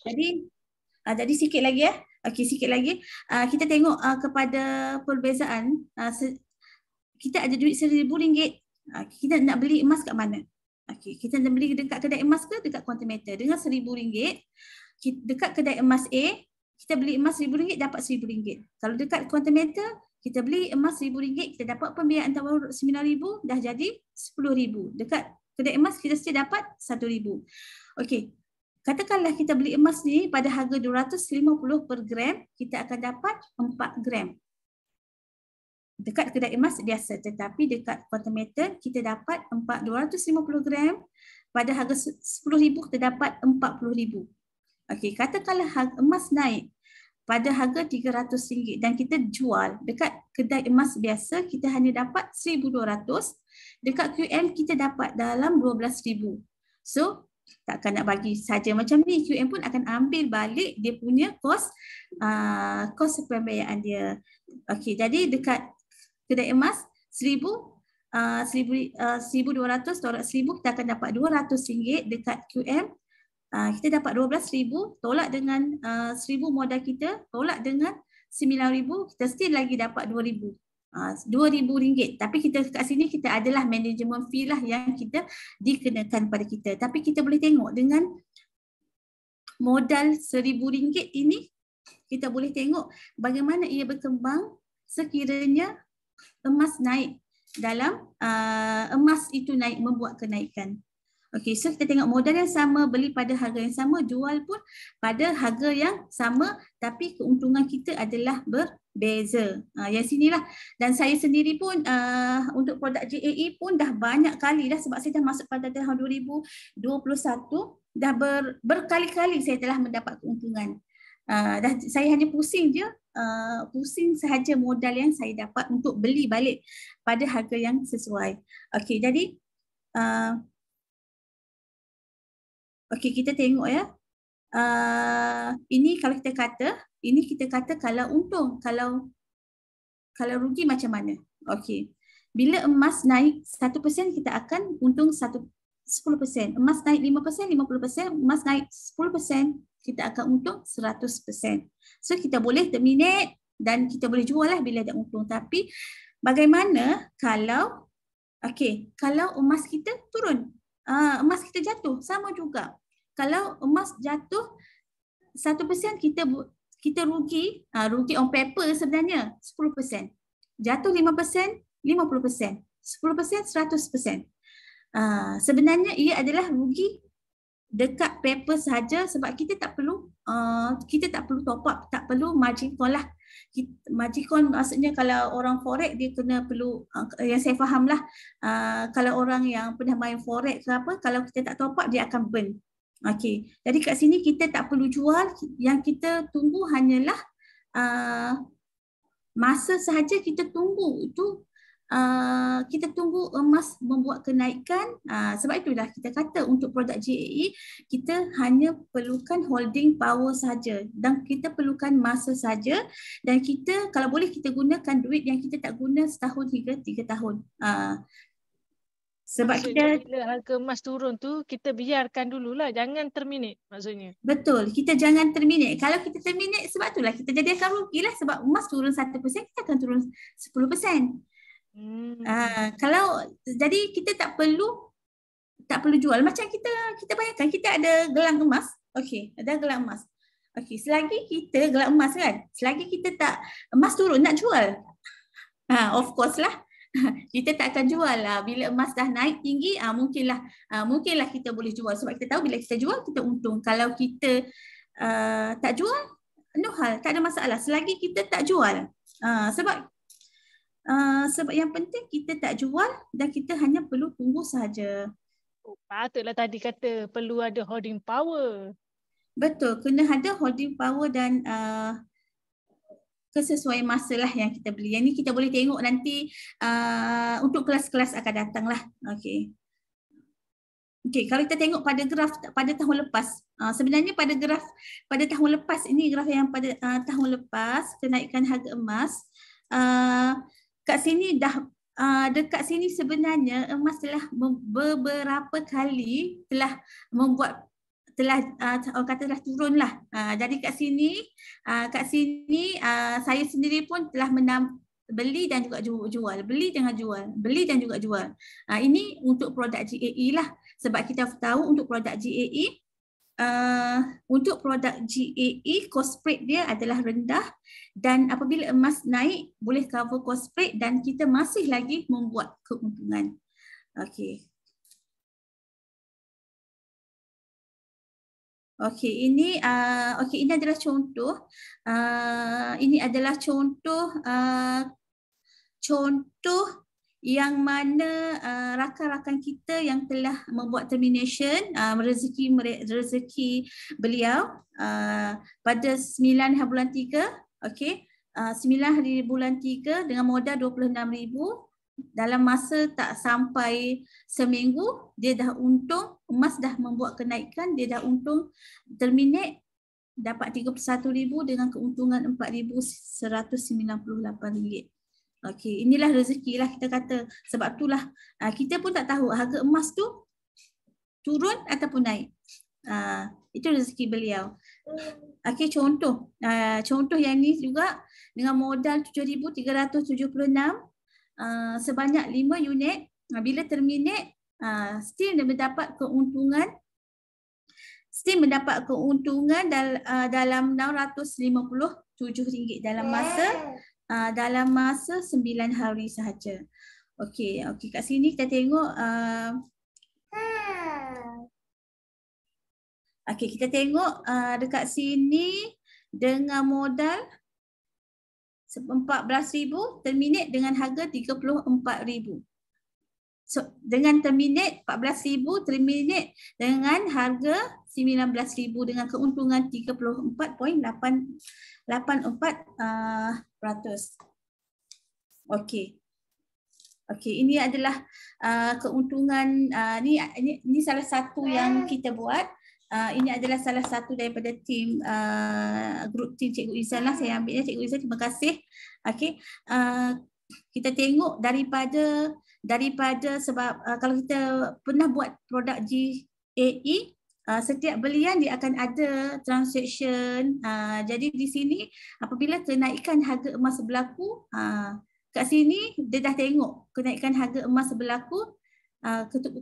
Jadi sikit lagi ya. Okey, sikit lagi. Kita tengok kepada perbezaan. Kita ada duit RM1,000. Kita nak beli emas kat mana? Okey, kita nak beli dekat kedai emas ke dekat quantum meter? Dengan RM1,000, dekat kedai emas A, kita beli emas RM1,000 dapat RM1,000. Kalau dekat quantum meter, kita beli emas RM1,000, kita dapat pembiayaan tawar RM9,000, dah jadi RM10,000. Dekat kedai emas kita mesti dapat RM1,000. Okey. Katakanlah kita beli emas ni pada harga 250 per gram, kita akan dapat 4 gram. Dekat kedai emas biasa, tetapi dekat quantum meter kita dapat 250 gram pada harga RM10,000, kita dapat RM40,000. Okey, katakanlah harga emas naik pada harga RM300 dan kita jual dekat kedai emas biasa, kita hanya dapat RM1,200. Dekat QM kita dapat dalam RM12,000. So takkan nak bagi saja macam ni, QM pun akan ambil balik dia punya kos pembiayaan dia. Okey, jadi dekat kedai emas RM1,200 tolak RM1,000, kita akan dapat RM200. Dekat QM kita dapat RM12,000 tolak dengan RM1,000 modal kita, tolak dengan RM9,000, kita still lagi dapat RM2,000. RM2,000. Tapi kita kat sini kita adalah management fee lah yang kita dikenakan pada kita. Tapi kita boleh tengok dengan modal RM1,000 ini, kita boleh tengok bagaimana ia berkembang sekiranya emas naik dalam emas itu naik, membuat kenaikan. Okey, so kita tengok modal yang sama, beli pada harga yang sama, jual pun pada harga yang sama, tapi keuntungan kita adalah berbeza. Yang sinilah. Dan saya sendiri pun untuk produk JAE pun dah banyak kali dah, sebab saya dah masuk pada tahun 2021, dah berkali-kali saya telah mendapat keuntungan. Saya hanya pusing je, pusing sahaja modal yang saya dapat untuk beli balik pada harga yang sesuai. Okey, jadi okey, kita tengok ya. Ini kalau kita kata kalau untung, kalau rugi macam mana? Okey. Bila emas naik 1%, kita akan untung 10%. Emas naik 5%, 50%, emas naik 10%, kita akan untung 100%. So kita boleh terminate dan kita boleh jual lah bila ada untung. Tapi bagaimana kalau kalau emas kita turun? Emas kita jatuh, sama juga. Kalau emas jatuh 1%, kita rugi, rugi on paper sebenarnya 10%. Jatuh 5%, 50%. 10%, 100%. Sebenarnya ia adalah rugi dekat paper saja, sebab kita tak perlu top up, tak perlu margin call lah. Margin call maksudnya kalau orang forex dia kena perlu, yang saya faham lah, kalau orang yang pernah main forex ke apa, kalau kita tak top up dia akan burn. Okey, jadi kat sini kita tak perlu jual, yang kita tunggu hanyalah masa sahaja kita tunggu itu. Kita tunggu emas membuat kenaikan. Sebab itulah kita kata untuk produk JAE kita hanya perlukan holding power saja dan kita perlukan masa saja, dan kita kalau boleh kita gunakan duit yang kita tak guna setahun hingga 3 tahun. Sebab maksudnya kita bila harga emas turun tu kita biarkan dululah, jangan terminate maksudnya. Betul, kita jangan terminate. Kalau kita terminate, sebab itulah kita jadi akan rugilah, sebab emas turun 1%, kita akan turun 10%. Kalau jadi kita tak perlu jual. Macam kita bayangkan kita ada gelang emas. Okey, ada gelang emas. Okey, selagi kita gelang emas kan, selagi kita tak emas turun nak jual. Of course lah. Kita tak akan jual lah. Bila emas dah naik tinggi, mungkinlah kita boleh jual, sebab kita tahu bila kita jual kita untung. Kalau kita tak jual, no hal, tak ada masalah selagi kita tak jual. Sebab yang penting kita tak jual dan kita hanya perlu tunggu sahaja. Patutlah tadi kata perlu ada holding power. Betul, kena ada holding power dan kesesuaian masa lah yang kita beli. Yang ni kita boleh tengok nanti untuk kelas-kelas akan datang lah. Okey. Okey, kalau kita tengok pada graf pada tahun lepas, sebenarnya pada graf pada tahun lepas ini, graf yang pada tahun lepas kenaikan harga emas, kat sini dah dekat sini sebenarnya emas telah beberapa kali telah membuat orang kata telah turun lah. Jadi kat sini saya sendiri pun telah beli dan juga jual, beli dengan jual, beli dan juga jual. Ini untuk produk GAE lah, sebab kita tahu untuk produk GAE cost spread dia adalah rendah, dan apabila emas naik boleh cover cost spread dan kita masih lagi membuat keuntungan. Okey. Okey, ini adalah contoh. Ini adalah contoh yang mana rakan-rakan kita yang telah membuat termination rezeki beliau pada 9 hari bulan 3, okey, 9 hari bulan 3 dengan modal 26,000. Dalam masa tak sampai seminggu dia dah untung, emas dah membuat kenaikan, dia dah untung, terminate dapat 31,000 dengan keuntungan RM4,198. Okey, inilah rezeki lah kita kata. Sebab itulah kita pun tak tahu harga emas tu turun ataupun naik. Itu rezeki beliau. Okey, contoh yang ni juga dengan modal 7,376, sebanyak 5 unit, bila terminate still dia mendapat keuntungan dalam RM657 dalam masa 9 hari sahaja. Okey, kat sini kita tengok dekat sini dengan modal 14,000 terminate dengan harga 34,000. So, dengan terminate 14,000, terminate dengan harga 19,000 dengan keuntungan 34.84%. Okey. Ini adalah keuntungan, ni salah satu yang kita buat. Ini adalah salah satu daripada tim grup tim Cikgu Izan lah, saya ambilnya Cikgu Izan, terima kasih. Okey, kita tengok daripada sebab kalau kita pernah buat produk GAE, setiap belian dia akan ada transaction. Jadi di sini apabila kenaikan harga emas berlaku, kat sini dia dah tengok kenaikan harga emas berlaku,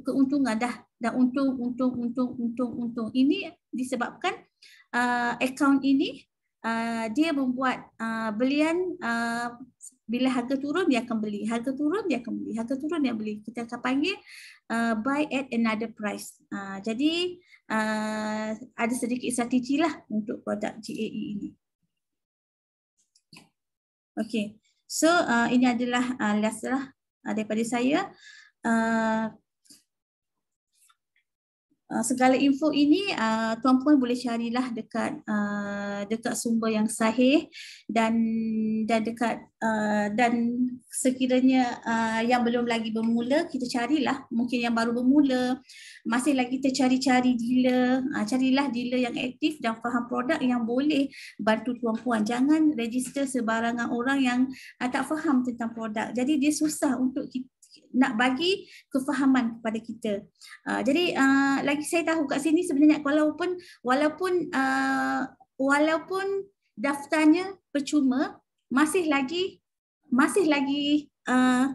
keuntungan dah untung. Ini disebabkan akaun ini dia membuat belian, bila harga turun dia akan beli, harga turun dia akan beli, harga turun dia beli. Kita akan panggil buy at another price. Jadi ada sedikit strategi lah untuk produk GAE ini. Okey, so ini adalah last lah daripada saya. Segala info ini tuan-puan boleh carilah dekat sumber yang sahih, dan sekiranya yang belum lagi bermula, kita carilah. Mungkin yang baru bermula masih lagi tercari-cari dealer, carilah dealer yang aktif dan faham produk yang boleh bantu tuan-puan. Jangan register sebarangan orang yang tak faham tentang produk. Jadi dia susah untuk kita nak bagi kefahaman kepada kita. Jadi lagi saya tahu kat sini sebenarnya walaupun daftarnya percuma, masih lagi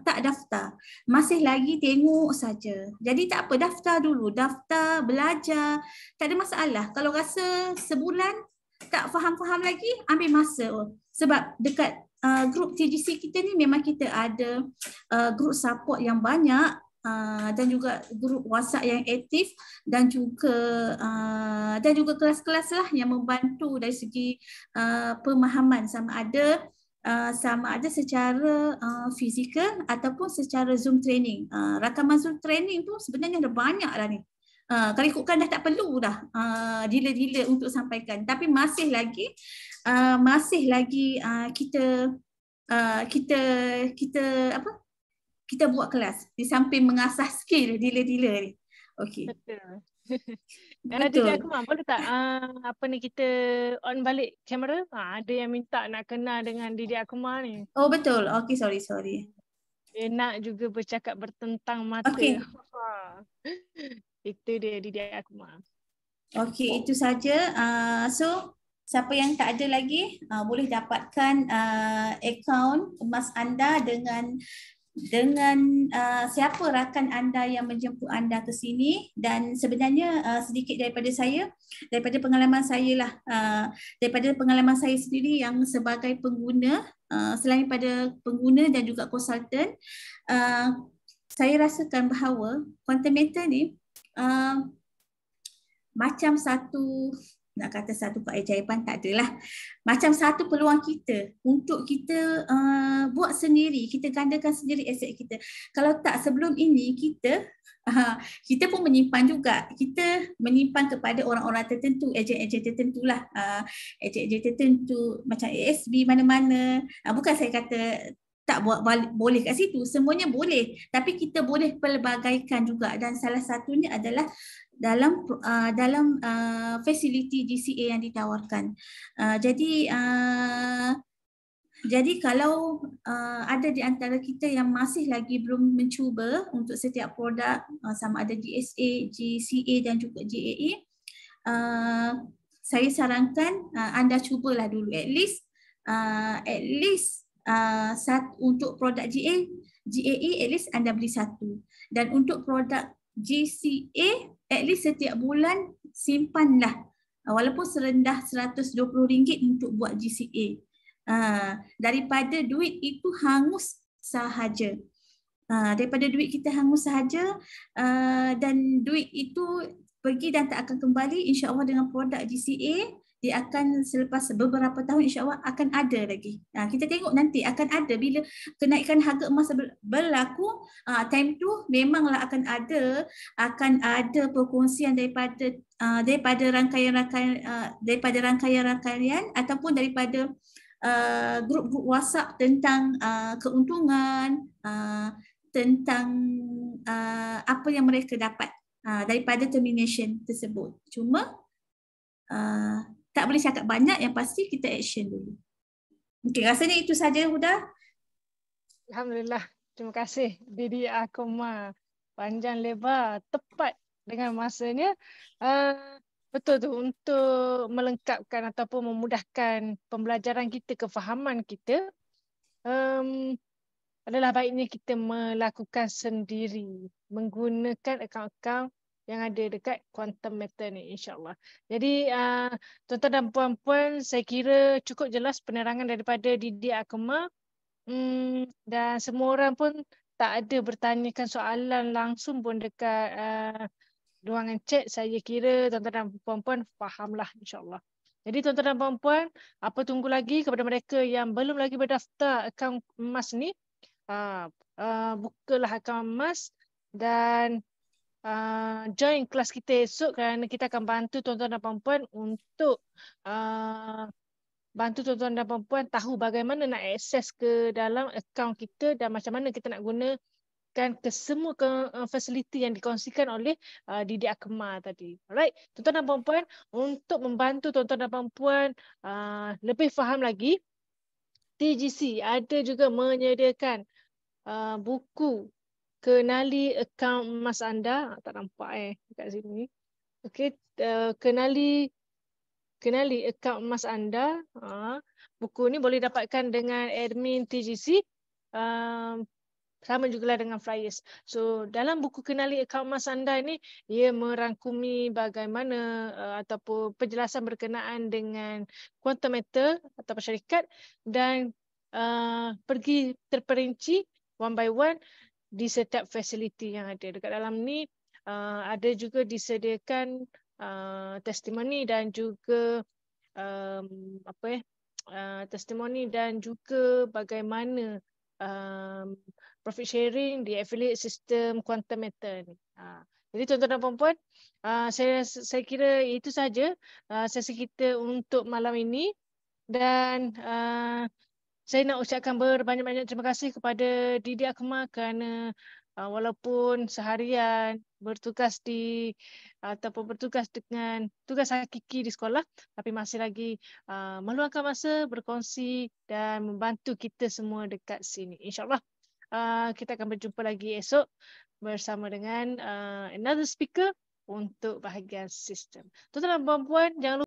tak daftar, masih lagi tengok saja. Jadi tak apa, daftar dulu, daftar, belajar, tak ada masalah. Kalau rasa sebulan tak faham-faham lagi, ambil masa. Sebab dekat grup TGC kita ni memang kita ada grup support yang banyak, dan juga grup WhatsApp yang aktif, dan juga kelas-kelas lah yang membantu dari segi pemahaman, sama ada secara fizikal ataupun secara Zoom training. Rakaman Zoom training tu sebenarnya ada banyak dah ni. Kalau ikutkan dah tak perlu dah dealer-dealer untuk sampaikan, tapi masih lagi kita buat kelas di samping mengasah skill dealer-dealer ni. Okey. Betul. Kalau Didi Betul. Akmal boleh tak apa ni kita on balik kamera? Ada yang minta nak kenal dengan Didi Akmal ni. Oh betul. Okey, sorry. Dia nak juga bercakap bertentang mata. Okey. Itu dia Didi Akmal. Okey, itu saja. So siapa yang tak ada lagi boleh dapatkan akaun emas anda dengan siapa rakan anda yang menjemput anda ke sini. Dan sebenarnya sedikit daripada saya, daripada pengalaman saya lah, daripada pengalaman saya sendiri yang sebagai pengguna, selain pada pengguna dan juga konsultan, saya rasakan bahawa Quantum Meter ni macam satu, nak kata satu keajaiban tak adalah, macam satu peluang kita untuk kita buat sendiri, kita gandakan sendiri aset kita. Kalau tak sebelum ini kita pun menyimpan juga, kita menyimpan kepada orang-orang tertentu, ejen-ejen tertentu lah, ejen-ejen tertentu macam ASB mana-mana. Bukan saya kata tak boleh kat situ, semuanya boleh, tapi kita boleh pelbagaikan juga, dan salah satunya adalah dalam fasiliti GCA yang ditawarkan. Jadi kalau ada di antara kita yang masih lagi belum mencuba untuk setiap produk, sama ada GSA, GCA dan juga GAA, saya sarankan anda cubalah dulu at least untuk produk GAA at least anda beli satu, dan untuk produk GCA at least setiap bulan simpanlah walaupun serendah RM120 untuk buat GCA, daripada duit itu hangus sahaja. Daripada duit kita hangus sahaja, dan duit itu pergi dan tak akan kembali, insya-Allah dengan produk GCA dia akan selepas beberapa tahun insya-Allah akan ada lagi. Kita tengok nanti akan ada bila kenaikan harga emas berlaku, time tu memanglah akan ada perkongsian daripada rangkaian-rangkaian ataupun daripada grup-grup WhatsApp tentang keuntungan, tentang apa yang mereka dapat daripada termination tersebut. Cuma tak boleh cakap banyak, yang pasti kita action dulu. Okey, rasanya itu saja Huda. Alhamdulillah. Terima kasih Didi Akmal. Panjang lebar, tepat dengan masanya. Betul tu, untuk melengkapkan ataupun memudahkan pembelajaran kita, kefahaman kita, adalah baiknya kita melakukan sendiri menggunakan akaun-akaun yang ada dekat Quantum Meter ni, insya-Allah. Jadi tuan-tuan dan puan-puan, saya kira cukup jelas penerangan daripada Didi Akmal, dan semua orang pun tak ada bertanyakan soalan langsung pun dekat ruangan chat. Saya kira tuan-tuan dan puan-puan fahamlah, insya-Allah. Jadi tuan-tuan dan puan-puan, apa tunggu lagi kepada mereka yang belum lagi berdaftar akaun emas ni, bukalah akaun emas dan join kelas kita esok, kerana kita akan bantu tuan-tuan dan puan-puan untuk bantu tuan-tuan dan puan-puan tahu bagaimana nak akses ke dalam akaun kita dan macam mana kita nak gunakan ke semua fasiliti yang dikongsikan oleh Didi Akmal tadi. Alright, tuan-tuan dan puan-puan, untuk membantu tuan-tuan dan puan-puan lebih faham lagi, TGC ada juga menyediakan buku Kenali Akaun Emas Anda. Tak nampak dekat sini. Okey, kenali akaun emas anda. Buku ni boleh dapatkan dengan admin TGC. Sama jugalah dengan flyers. So dalam buku Kenali Akaun Emas Anda ni, ia merangkumi bagaimana ataupun penjelasan berkenaan dengan Quantum Meter atau syarikat, dan pergi terperinci one by one di setiap fasiliti yang ada. Dekat dalam ni ada juga disediakan testimoni dan juga testimoni dan juga bagaimana profit sharing di affiliate system Quantum Meter ni. Jadi tuan-tuan dan puan-puan, saya kira itu saja sesi kita untuk malam ini, dan saya nak ucapkan berbanyak-banyak terima kasih kepada Didi Akmal kerana walaupun seharian bertugas ataupun bertugas dengan tugas hakiki di sekolah, tapi masih lagi meluangkan masa berkongsi dan membantu kita semua dekat sini. InsyaAllah kita akan berjumpa lagi esok bersama dengan another speaker untuk bahagian sistem. Tuan-tuan dan puan-puan, jangan lupa